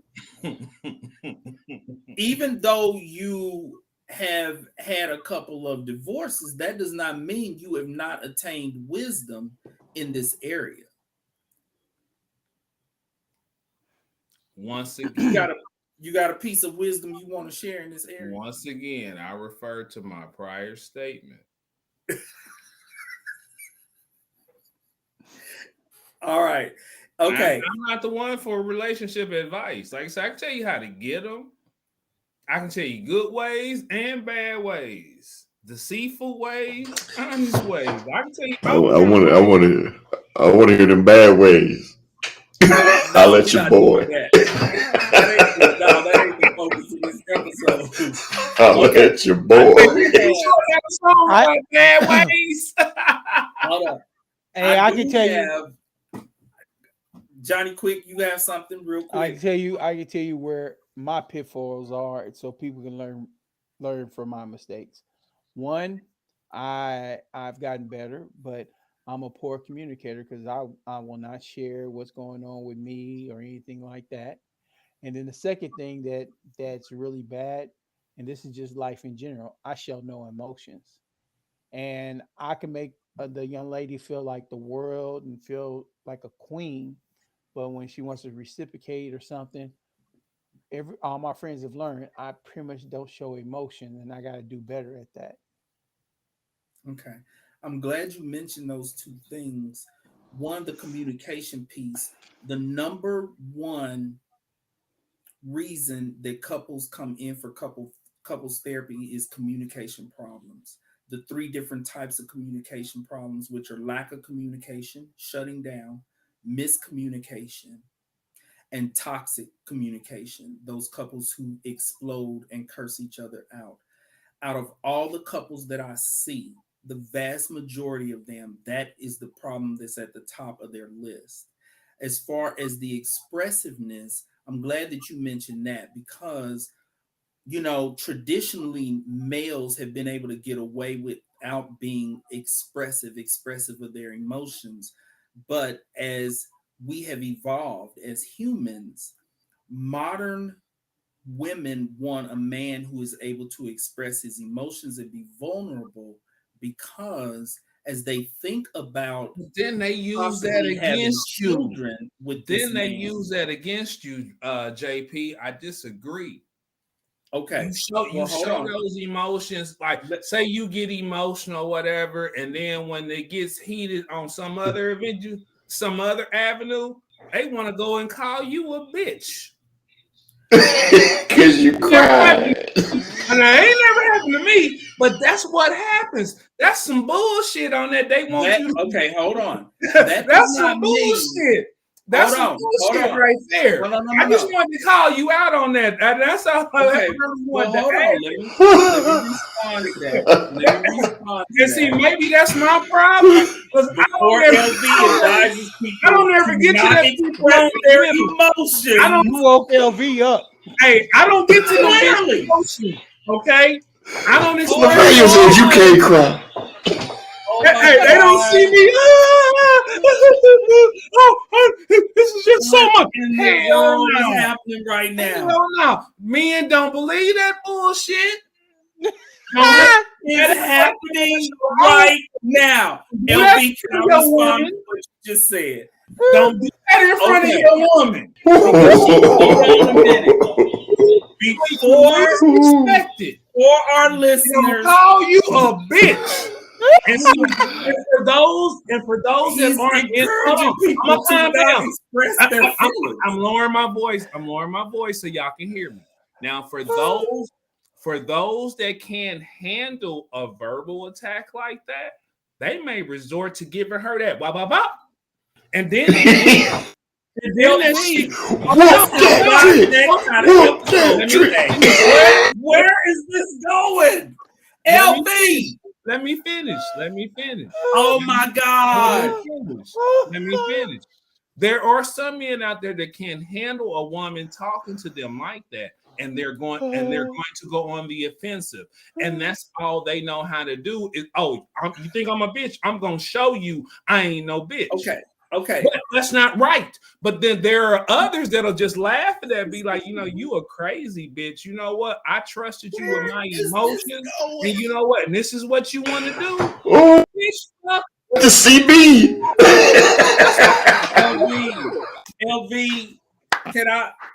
even though you have had a couple of divorces, that does not mean you have not attained wisdom in this area. Once You again, got a piece of wisdom you want to share in this area? I refer to my prior statement. All right. Okay. I'm not the one for relationship advice. Like I said, I can tell you how to get them. I can tell you good ways and bad ways, deceitful ways, honest ways. I can tell you. I want to hear them bad ways. I'll let we're your not boy. doing that. That ain't the focus of this episode. I'll Okay. let your boy. About bad ways. Hold on. hey, I can tell you. have Johnny Quick, you have something real I quick. can tell you where my pitfalls are, so people can learn from my mistakes. One, I've gotten better, but I'm a poor communicator because I will not share what's going on with me or anything like that. And then the second thing that's really bad, and this is just life in general, I show no emotions, and I can make the young lady feel like the world and feel like a queen, but when she wants to reciprocate or something, every all my friends have learned I pretty much don't show emotion, and I got to do better at that. Okay. I'm glad you mentioned those two things. One, the communication piece. The number one reason that couples come in for couples therapy is communication problems. The three different types of communication problems, which are lack of communication, shutting down, miscommunication and toxic communication. Those couples who explode and curse each other out. Out of all the couples that I see, the vast majority of them, that is the problem that's at the top of their list. As far as the expressiveness, I'm glad that you mentioned that, because traditionally males have been able to get away without being expressive of their emotions. But as we have evolved as humans, modern women want a man who is able to express his emotions and be vulnerable, because as they think about Then they use that possibly having against you. children with this Then they man. use that against you, JP. I disagree. Okay. You show those emotions, like say you get emotional, whatever, and then when it gets heated on some other event, some other avenue, they want to go and call you a bitch. Because you cried. And it ain't never happened to me, but that's what happens. That's some bullshit on that. They want That, you to. Okay, hold on. That's some bullshit. That's some bullshit right there. I just wanted to call you out on that. That's all I really wanted to add. Let me respond to that. And see, maybe that's my problem. Because I don't ever get to that express their emotions. You woke LV up. Hey, I don't get to the emotion. Okay? I don't express. LaValia said you can't cry. Hey, they don't see me. This is just so much. Hell no. Is happening right now. Hell no. Men don't believe that bullshit. It's happening right now. LB, can I respond to what you just said? Don't do that in front of your woman. For our listeners, call you a bitch. And for those that aren't encouraging people to express their feelings. I'm lowering my voice. I'm lowering my voice so y'all can hear me. Now, for those that can't handle a verbal attack like that, they may resort to giving her that blah blah blah, and then where is this going? LB, let me finish. Oh my God. Let me finish. There are some men out there that can't handle a woman talking to them like that, and they're going to go on the offensive, and that's all they know how to do is, you think I'm a bitch? I'm gonna show you I ain't no bitch. Okay. But that's not right. But then there are others that'll just laugh at that, be like, you a crazy bitch. You know what? I trusted you with my emotions, and you know what? And this is what you want to do. Bitch, the CB. LV,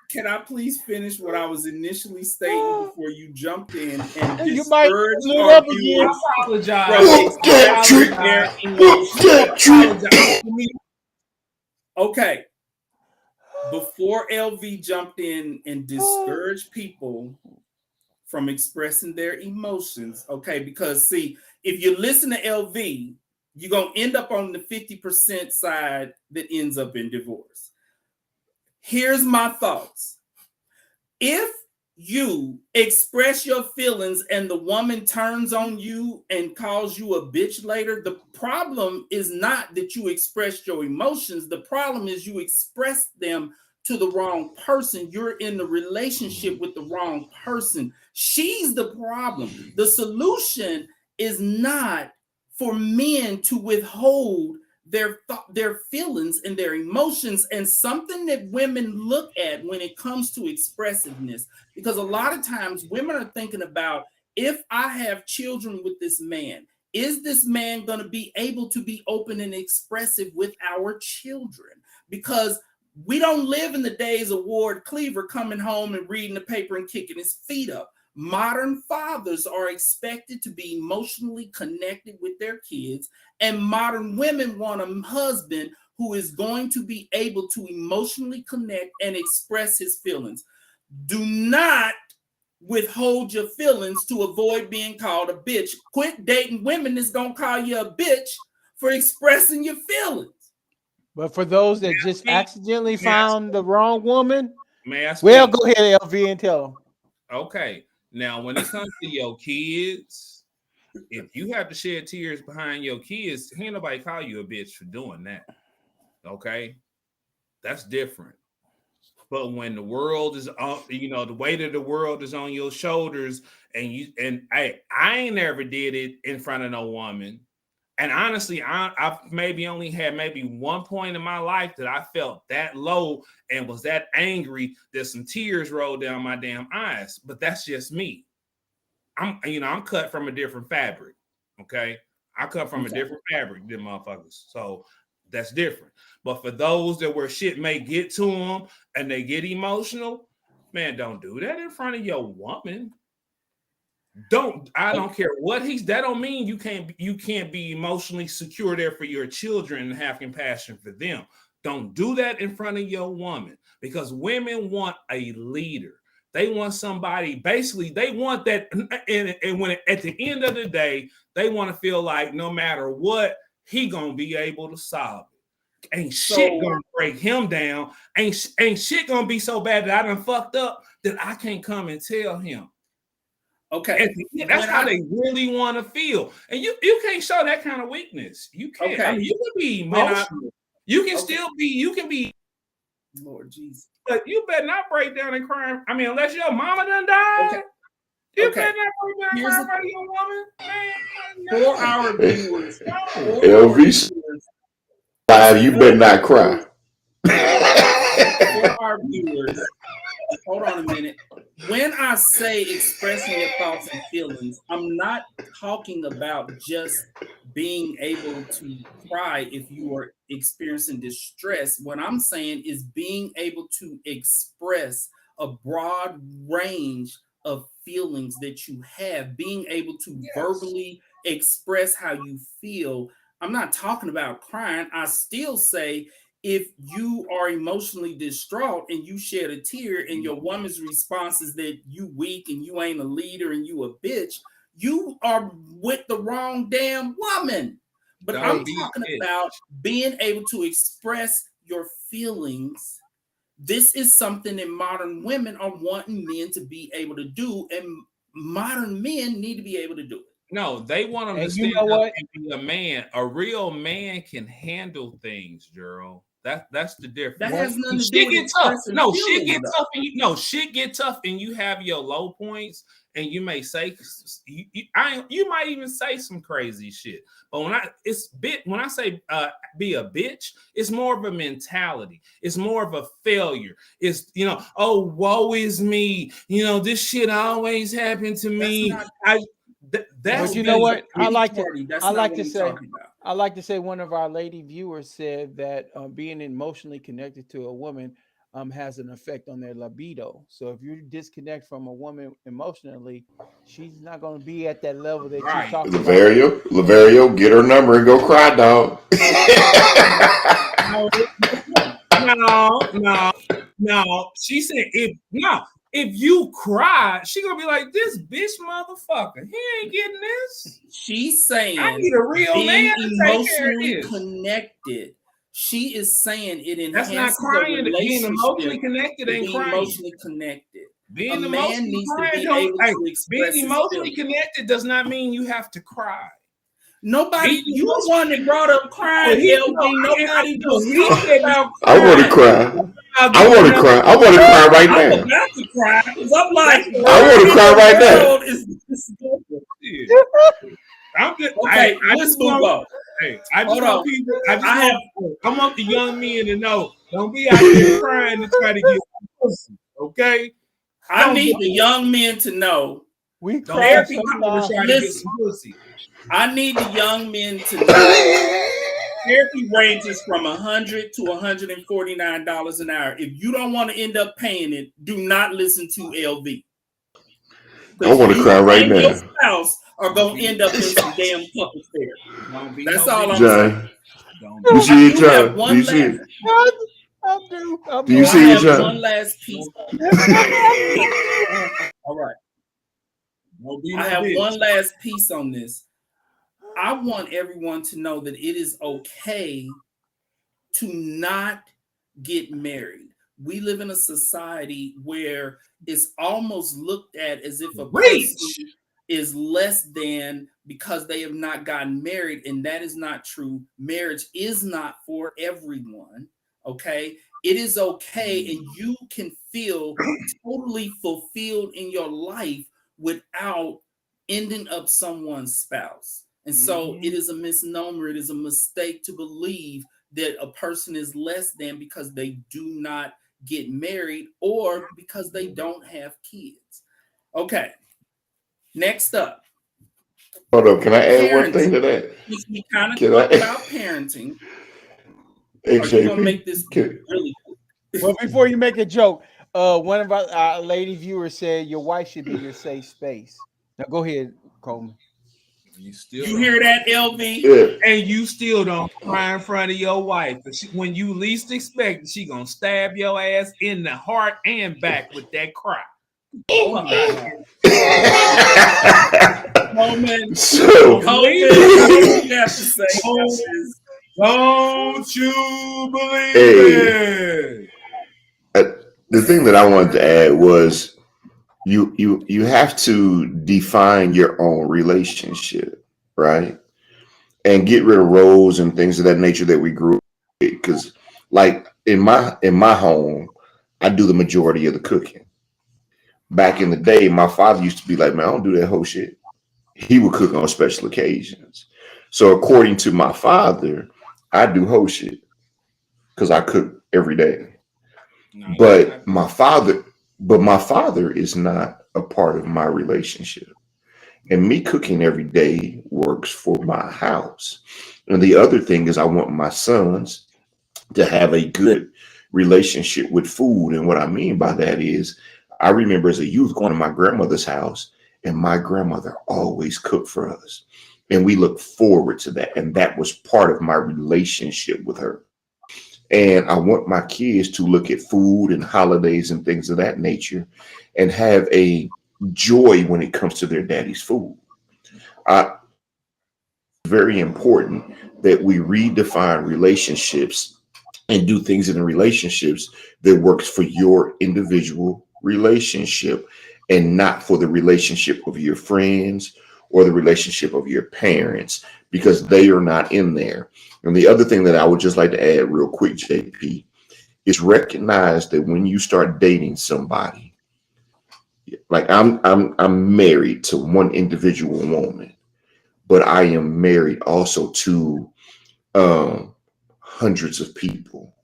can I please finish what I was initially stating before you jumped in and discouraged our viewers? I apologize. Okay. Before LV jumped in and discouraged people from expressing their emotions, okay, because see, if you listen to LV, you're going to end up on the 50% side that ends up in divorce. Here's my thoughts. If you express your feelings and the woman turns on you and calls you a bitch later, the problem is not that you expressed your emotions. The problem is you expressed them to the wrong person. You're in the relationship with the wrong person. She's the problem. The solution is not for men to withhold their feelings and their emotions, and something that women look at when it comes to expressiveness, because a lot of times women are thinking about, if I have children with this man, is this man going to be able to be open and expressive with our children? Because we don't live in the days of Ward Cleaver coming home and reading the paper and kicking his feet up. Modern fathers are expected to be emotionally connected with their kids, and modern women want a husband who is going to be able to emotionally connect and express his feelings. Do not withhold your feelings to avoid being called a bitch. Quit dating women that's going to call you a bitch for expressing your feelings. But for those that just speak? accidentally May I found the wrong woman, May I well, speak? go ahead, LV, and tell them. Okay. Now, when it comes to your kids, if you have to shed tears behind your kids, ain't nobody call you a bitch for doing that. Okay, that's different. But when the world is on, the weight of the world is on your shoulders, and I ain't never did it in front of no woman. And honestly, I've maybe only had maybe one point in my life that I felt that low and was that angry that some tears rolled down my damn eyes. But that's just me. I'm cut from a different fabric. Okay. I cut from a different fabric than motherfuckers. So that's different. But for those that where shit may get to them and they get emotional, man, don't do that in front of your woman. I don't care what that don't mean you can't be emotionally secure there for your children and have compassion for them. Don't do that in front of your woman, because women want a leader. They want somebody, basically, they want that, and when at the end of the day, they want to feel like no matter what, he gonna be able to solve it. Ain't shit gonna break him down. Ain't shit gonna be so bad that I done fucked up that I can't come and tell him. Okay, that's how they really want to feel, and you can't show that kind of weakness. You can't. Okay. I mean, you can be emotional. You can still be. You can be. Lord Jesus. But you better not break down and cry. I mean, unless your mama done died. Okay. You better not break down and cry about your woman. Man, for our viewers, LV, you better not cry. For our viewers, hold on a minute. When I say expressing your thoughts and feelings, I'm not talking about just being able to cry if you are experiencing distress. What I'm saying is being able to express a broad range of feelings that you have, being able to verbally express how you feel. I'm not talking about crying. I still say, if you are emotionally distraught and you shed a tear and your woman's response is that you weak and you ain't a leader and you a bitch, you are with the wrong damn woman. But I'm talking about being able to express your feelings. This is something that modern women are wanting men to be able to do, and modern men need to be able to do it. No, they want them to stand up and be a man. A real man can handle things, Gerald. That's the difference. That has nothing to do with get tough. No, shit get tough. Shit get tough, and you have your low points, and you may say you might even say some crazy shit. But when I say be a bitch, it's more of a mentality. It's more of a failure. It's oh, woe is me. This shit always happened to me. But you know what? I like to say one of our lady viewers said that being emotionally connected to a woman has an effect on their libido. So if you disconnect from a woman emotionally, she's not going to be at that level that you're talking about. Laverio, get her number and go cry, dog. No. She said if you cry, she gonna be like, this bitch motherfucker. He ain't getting this. She's saying I need a real man to take care of this. Connected. She is saying it enhances. That's not crying. Being emotionally connected ain't being crying. Emotionally connected. Being emotionally connected does not mean you have to cry. Nobody, you the one that brought up crying. Nobody was talking about crying. I want to cry. I want to cry. I want to cry right now. I'm about to cry because I'm like, I want to cry right now. I'm good. Okay, let's move on. Hey, I want the young men to know, don't be out here crying to try to get pussy, okay? I need the young men to know. I need the young men to know. Therapy ranges from $100 to $149 an hour. If you don't want to end up paying it, do not listen to LV. I want to cry right now. Your spouse are gonna end up in some damn couple therapy. That's all I'm saying. You see it, John? Do you see it? Do you see it, John? One last piece. All right. I have one last piece on this. I want everyone to know that it is okay to not get married. We live in a society where it's almost looked at as if a person Reach. is less than because they have not gotten married, and that is not true. Marriage is not for everyone. Okay, it is okay, and you can feel totally fulfilled in your life without ending up someone's spouse. And so it is a misnomer, it is a mistake to believe that a person is less than because they do not get married or because they don't have kids. Okay, next up, Hold up, can I add one thing parenting. to that? Since we kind of Can talked I? about parenting, Hey, are you gonna JP, make this can, really quick? Well, before you make a joke, one of our lady viewers said your wife should be your safe space. Now go ahead, Coleman. You still You don't, hear that, LV? yeah. and you still don't cry in front of your wife. But when you least expect it, she gonna stab your ass in the heart and back with that cry. Oh my God. Coleman, So, Coleman, what do you have to say about Don't, this? don't you believe hey, it? uh, the thing that I wanted to add was you have to define your own relationship, right? And get rid of roles and things of that nature that we grew up with. Because, like in my home, I do the majority of the cooking. Back in the day, my father used to be like, "Man, I don't do that whole shit." He would cook on special occasions. So, according to my father, I do whole shit because I cook every day. No, that's But not my true. father, but my father is not a part of my relationship. And me cooking every day works for my house. And the other thing is, I want my sons to have a good relationship with food. And what I mean by that is, I remember as a youth going to my grandmother's house, and my grandmother always cooked for us. And we look forward to that. And that was part of my relationship with her. And I want my kids to look at food and holidays and things of that nature and have a joy when it comes to their daddy's food. I, very important that we redefine relationships and do things in the relationships that works for your individual relationship and not for the relationship of your friends or the relationship of your parents because they are not in there. And the other thing that I would just like to add real quick, JP, is recognize that when you start dating somebody, like I'm married to one individual woman, but I am married also to um, hundreds of people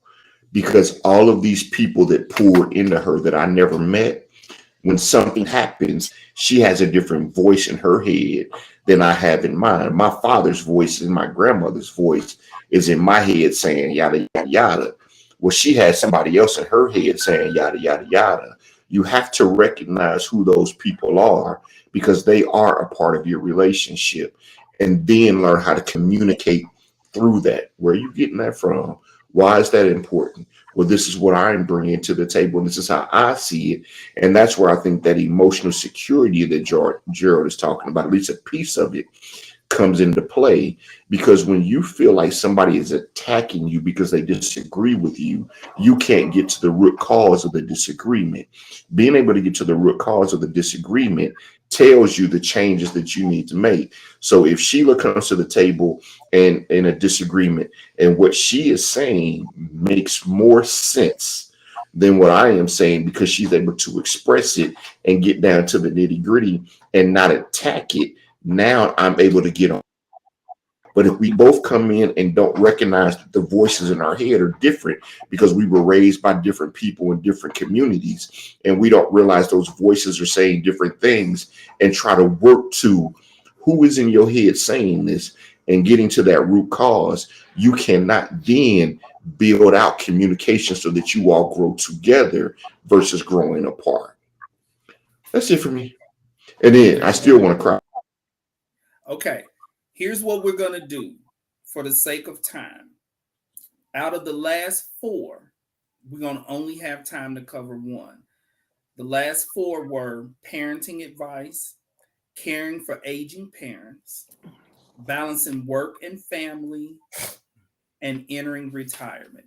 because all of these people that poured into her that I never met, when something happens, she has a different voice in her head than I have in mine. My father's voice and my grandmother's voice is in my head saying yada, yada, yada. Well, she has somebody else in her head saying yada, yada, yada. You have to recognize who those people are because they are a part of your relationship and then learn how to communicate through that. Where are you getting that from? Why is that important? Well, this is what I'm bringing to the table, and this is how I see it. And that's where I think that emotional security that Gerald is talking about, at least a piece of it, comes into play. Because when you feel like somebody is attacking you because they disagree with you, you can't get to the root cause of the disagreement. Being able to get to the root cause of the disagreement tells you the changes that you need to make. So if Sheila comes to the table and in a disagreement, and what she is saying makes more sense than what I am saying because she's able to express it and get down to the nitty gritty and not attack it. Now I'm able to get on. But if we both come in and don't recognize that the voices in our head are different because we were raised by different people in different communities, and we don't realize those voices are saying different things and try to work to who is in your head saying this and getting to that root cause, you cannot then build out communication so that you all grow together versus growing apart. That's it for me. And then I still want to cry. Okay, here's what we're going to do for the sake of time. Out of the last four, we're going to only have time to cover one. The last four were parenting advice, caring for aging parents, balancing work and family, and entering retirement.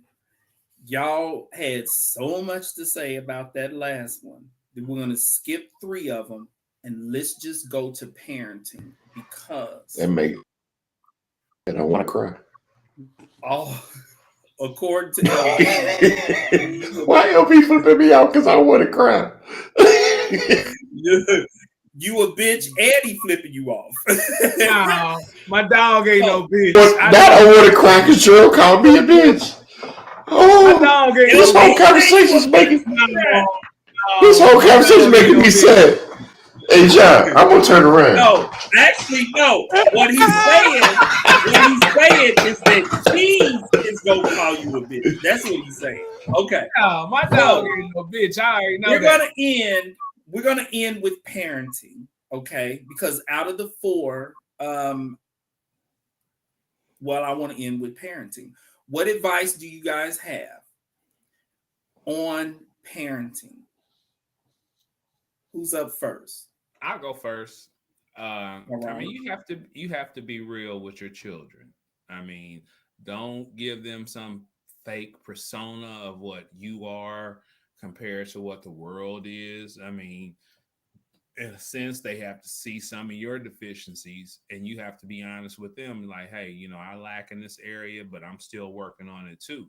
Y'all had so much to say about that last one that we're going to skip 3 of them and let's just go to parenting because I don't want to cry. all according to LV, Why LP flipping me out? Because I don't want to cry. you a bitch and he flipping you off. No, my dog ain't no bitch. Now I want to cry because Cheryl called me a bitch. Oh, my dog ain't this no whole bitch. conversation is making This whole conversation making me sad. Hey John, I'm gonna turn around. No, actually, no. What he's saying is that Cheese is gonna call you a bitch. That's what he's saying. Okay. No, my dog ain't no bitch. I already know We're gonna end with parenting, okay? Because out of the 4, I want to end with parenting. What advice do you guys have on parenting? Who's up first? I'll go first. I mean, you have to be real with your children. I mean, don't give them some fake persona of what you are compared to what the world is. I mean, in a sense, they have to see some of your deficiencies, and you have to be honest with them. Like, hey, you know, I lack in this area, but I'm still working on it too.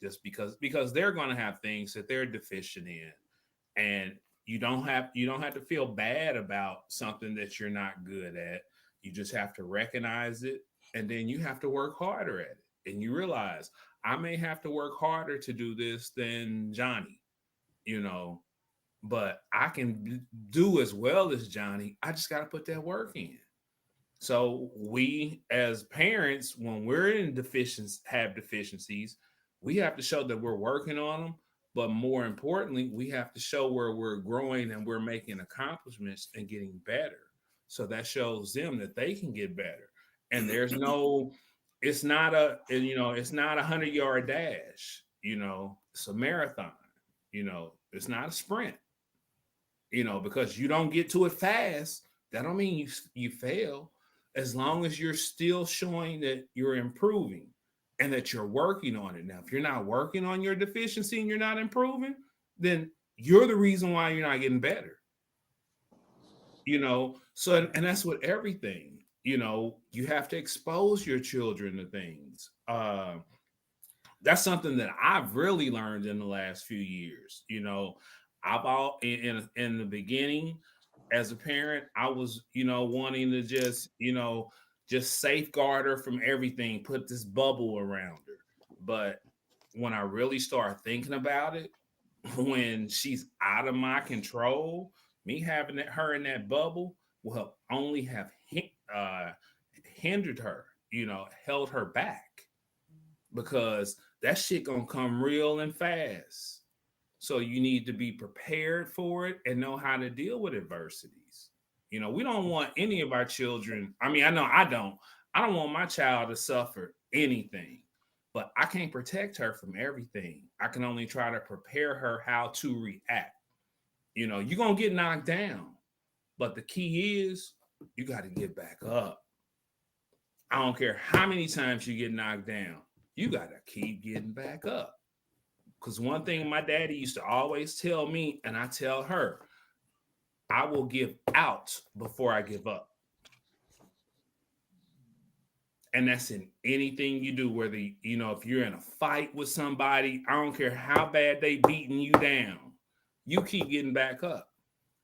Just because they're going to have things that they're deficient in, and you don't have to feel bad about something that you're not good at. You just have to recognize it, and then you have to work harder at it. And you realize I may have to work harder to do this than Johnny, you know, but I can do as well as Johnny. I just got to put that work in. So we as parents, when we're in deficiencies, we have to show that we're working on them. But more importantly, we have to show where we're growing and we're making accomplishments and getting better. So that shows them that they can get better. And it's not a 100-yard dash, you know, it's a marathon, you know, it's not a sprint, you know, because you don't get to it fast. That don't mean you fail. As long as you're still showing that you're improving and that you're working on it. Now, if you're not working on your deficiency and you're not improving, then you're the reason why you're not getting better. You know, so, and that's with everything, you know, you have to expose your children to things. That's something that I've really learned in the last few years. You know, in the beginning, as a parent, I was, you know, wanting to just safeguard her from everything, put this bubble around her. But when I really start thinking about it, when she's out of my control, me having her in that bubble will only have hindered her, you know, held her back, because that shit gonna come real and fast. So you need to be prepared for it and know how to deal with adversities. You know, we don't want any of our children. I mean, I know I don't want my child to suffer anything, but I can't protect her from everything. I can only try to prepare her how to react. You know, you're going to get knocked down, but the key is you got to get back up. I don't care how many times you get knocked down. You got to keep getting back up. Because one thing my daddy used to always tell me, and I tell her, I will give out before I give up. And that's in anything you do, whether, you know, if you're in a fight with somebody, I don't care how bad they beating you down, you keep getting back up.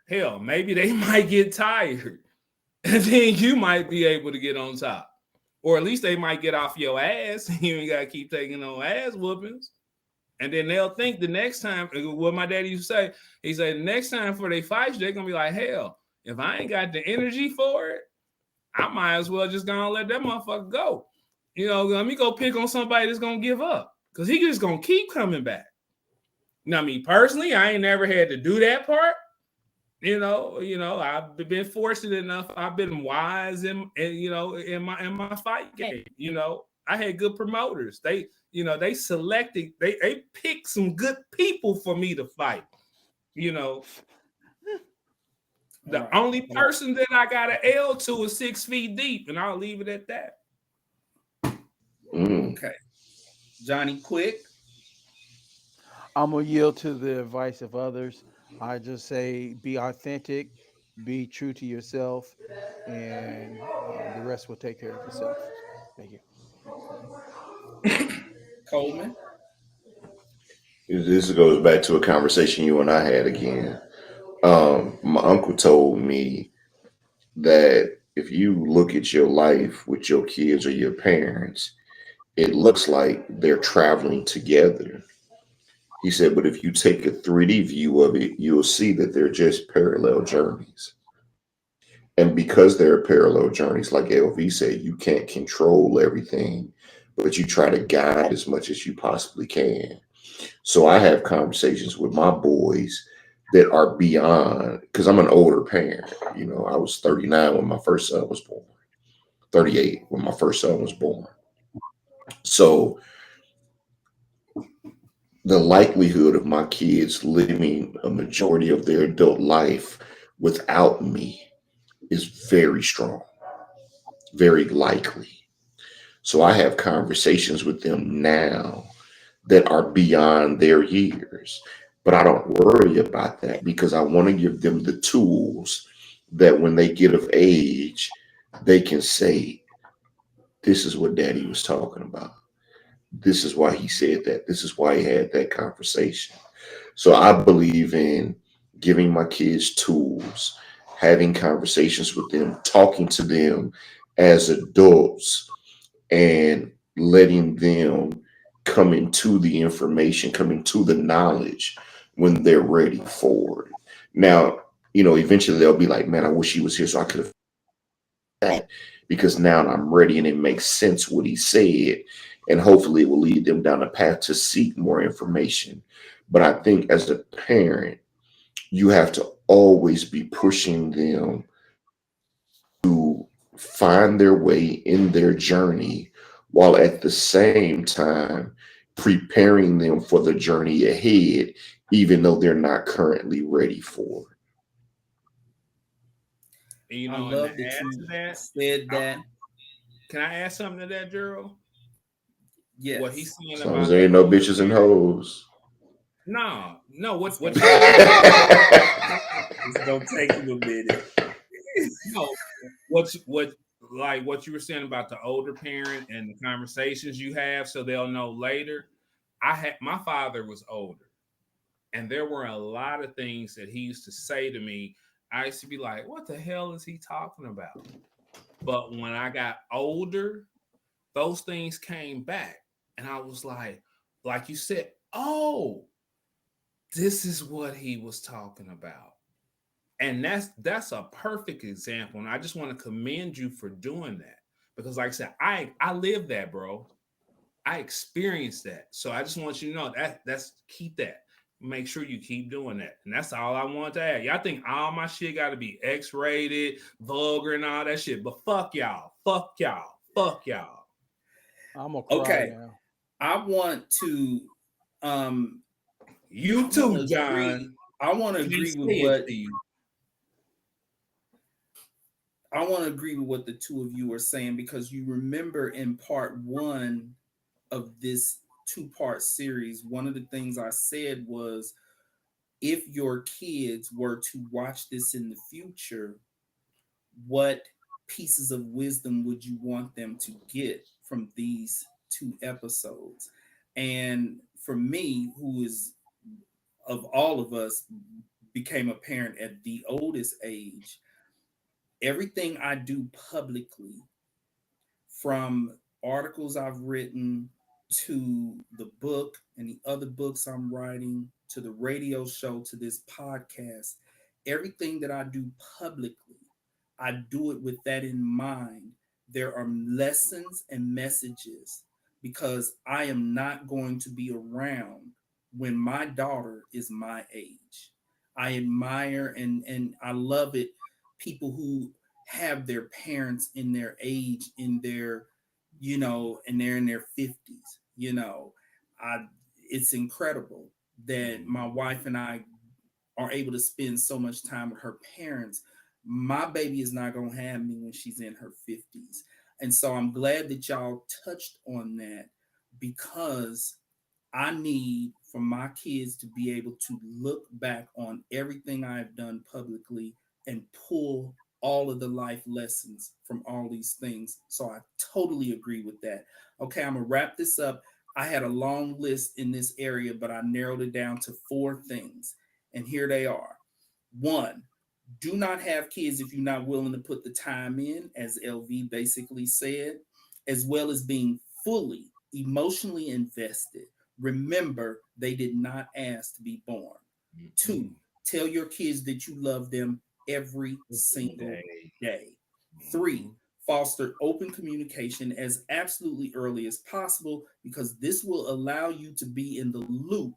Hell, maybe they might get tired, and then you might be able to get on top. Or at least they might get off your ass. You ain't got to keep taking no ass whoopings. And then they'll think the next time, what my daddy used to say, he said, the next time for they fight, they're going to be like, hell, if I ain't got the energy for it, I might as well just go and let that motherfucker go. You know, let me go pick on somebody that's going to give up, because he just going to keep coming back. Now, me personally, I ain't never had to do that part. You know, I've been fortunate enough. I've been wise in my fight game. You know, I had good promoters. They selected, they picked some good people for me to fight. You know, the only person that I got an L to is 6 feet deep, and I'll leave it at that. Okay. Johnny Quick. I'm gonna yield to the advice of others. I just say be authentic, be true to yourself, and the rest will take care of itself. Thank you. Coleman. This goes back to a conversation you and I had again. My uncle told me that if you look at your life with your kids or your parents, it looks like they're traveling together. He said, but if you take a 3D view of it, you'll see that they're just parallel journeys. And because they're parallel journeys, like LV said, you can't control everything, but you try to guide as much as you possibly can. So I have conversations with my boys that are beyond, because I'm an older parent. You know, I was 39 when my first son was born, 38 when my first son was born. So the likelihood of my kids living a majority of their adult life without me is very strong, very likely. So I have conversations with them now that are beyond their years. But I don't worry about that because I want to give them the tools that when they get of age, they can say, this is what daddy was talking about. This is why he said that. This is why he had that conversation. So I believe in giving my kids tools, having conversations with them, talking to them as adults, and letting them come into the information, come into the knowledge when they're ready for it. Now, eventually they'll be like, man, I wish he was here so I could have that because now I'm ready and it makes sense what he said. And hopefully it will lead them down a path to seek more information. But I think as a parent, you have to always be pushing them to find their way in their journey while at the same time preparing them for the journey ahead, even though they're not currently ready for And, you I know, and to love that add you to that, said I, that. can I add something to that, Gerald? What he's Yes. it. saying As long as about there the ain't no older bitches and parent? hoes. No, no. It's What gonna you take said you a about the minute. older? It's gonna take you a minute. No, what you were saying about the older parent and the conversations you have, so they'll know later. My father was older, and there were a lot of things that he used to say to me. I used to be like, "What the hell is he talking about?" But when I got older, those things came back, and I was like you said, "Oh, this is what he was talking about." And that's a perfect example. And I just want to commend you for doing that. Because like I said, I live that, bro. I experienced that. So I just want you to know that's keep that. Make sure you keep doing that. And that's all I want to add. Y'all think all my shit got to be X-rated, vulgar, and all that shit. But fuck y'all. Fuck y'all. Fuck y'all. I'm gonna cry Okay. now. I want to um I You want to too, agree. John. I want to Can't agree say with it what to you. I want to agree with what the two of you are saying because you remember in part one of this two-part series, one of the things I said was if your kids were to watch this in the future, what pieces of wisdom would you want them to get from these two episodes? And for me, who is of all of us became a parent at the oldest age, everything I do publicly, from articles I've written to the book and the other books I'm writing to the radio show to this podcast, everything that I do publicly, I do it with that in mind. There are lessons and messages because I am not going to be around when my daughter is my age. I admire and I love it people who have their parents in their age in their and they're in their 50s. I it's incredible that my wife and I are able to spend so much time with her parents. My baby is not going to have me when she's in her 50s. And so I'm glad that y'all touched on that. because I need for my kids to be able to look back on everything I've done publicly and pull all of the life lessons from all these things. So I totally agree with that. Okay, I'm gonna wrap this up. I had a long list in this area, but I narrowed it down to 4 things. And here they are. 1, do not have kids if you're not willing to put the time in, as LV basically said, as well as being fully emotionally invested. Remember, they did not ask to be born. 2, tell your kids that you love them every single day. 3, foster open communication as absolutely early as possible, because this will allow you to be in the loop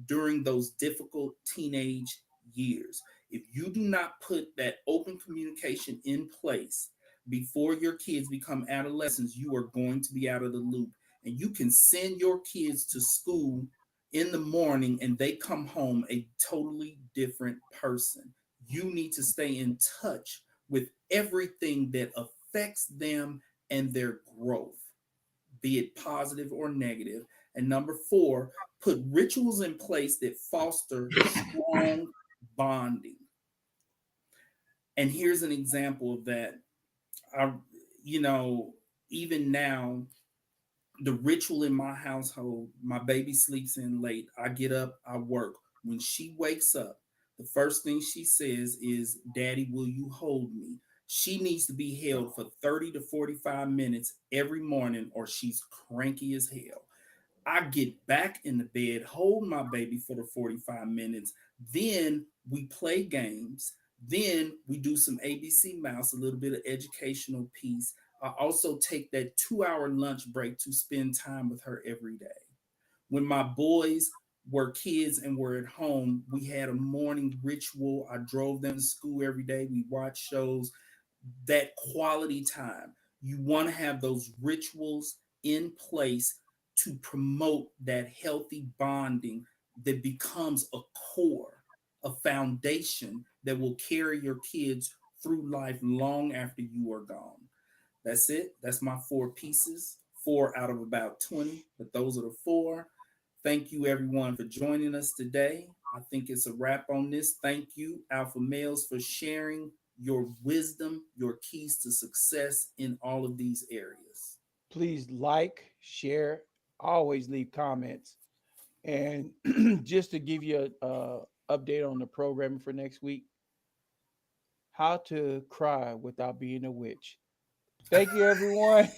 during those difficult teenage years. If you do not put that open communication in place before your kids become adolescents, you are going to be out of the loop. And you can send your kids to school in the morning and they come home a totally different person. You need to stay in touch with everything that affects them and their growth, be it positive or negative. And number 4, put rituals in place that foster strong bonding. And here's an example of that. Even now, the ritual in my household, my baby sleeps in late. I get up, I work. When she wakes up, the first thing she says is, "Daddy, will you hold me?" She needs to be held for 30 to 45 minutes every morning, or she's cranky as hell. I get back in the bed, hold my baby for the 45 minutes. Then we play games. Then we do some ABC Mouse, a little bit of educational piece. I also take that 2-hour lunch break to spend time with her every day. When my boys were kids and were at home, we had a morning ritual. I drove them to school every day. We watched shows. That quality time. You want to have those rituals in place to promote that healthy bonding that becomes a core, a foundation that will carry your kids through life long after you are gone. That's it. That's my 4 pieces, 4 out of about 20, but those are the 4. Thank you, everyone, for joining us today. I think it's a wrap on this. Thank you, Alpha Males, for sharing your wisdom, your keys to success in all of these areas. Please like, share, always leave comments. And just to give you a update on the programming for next week, how to cry without being a witch. Thank you, everyone.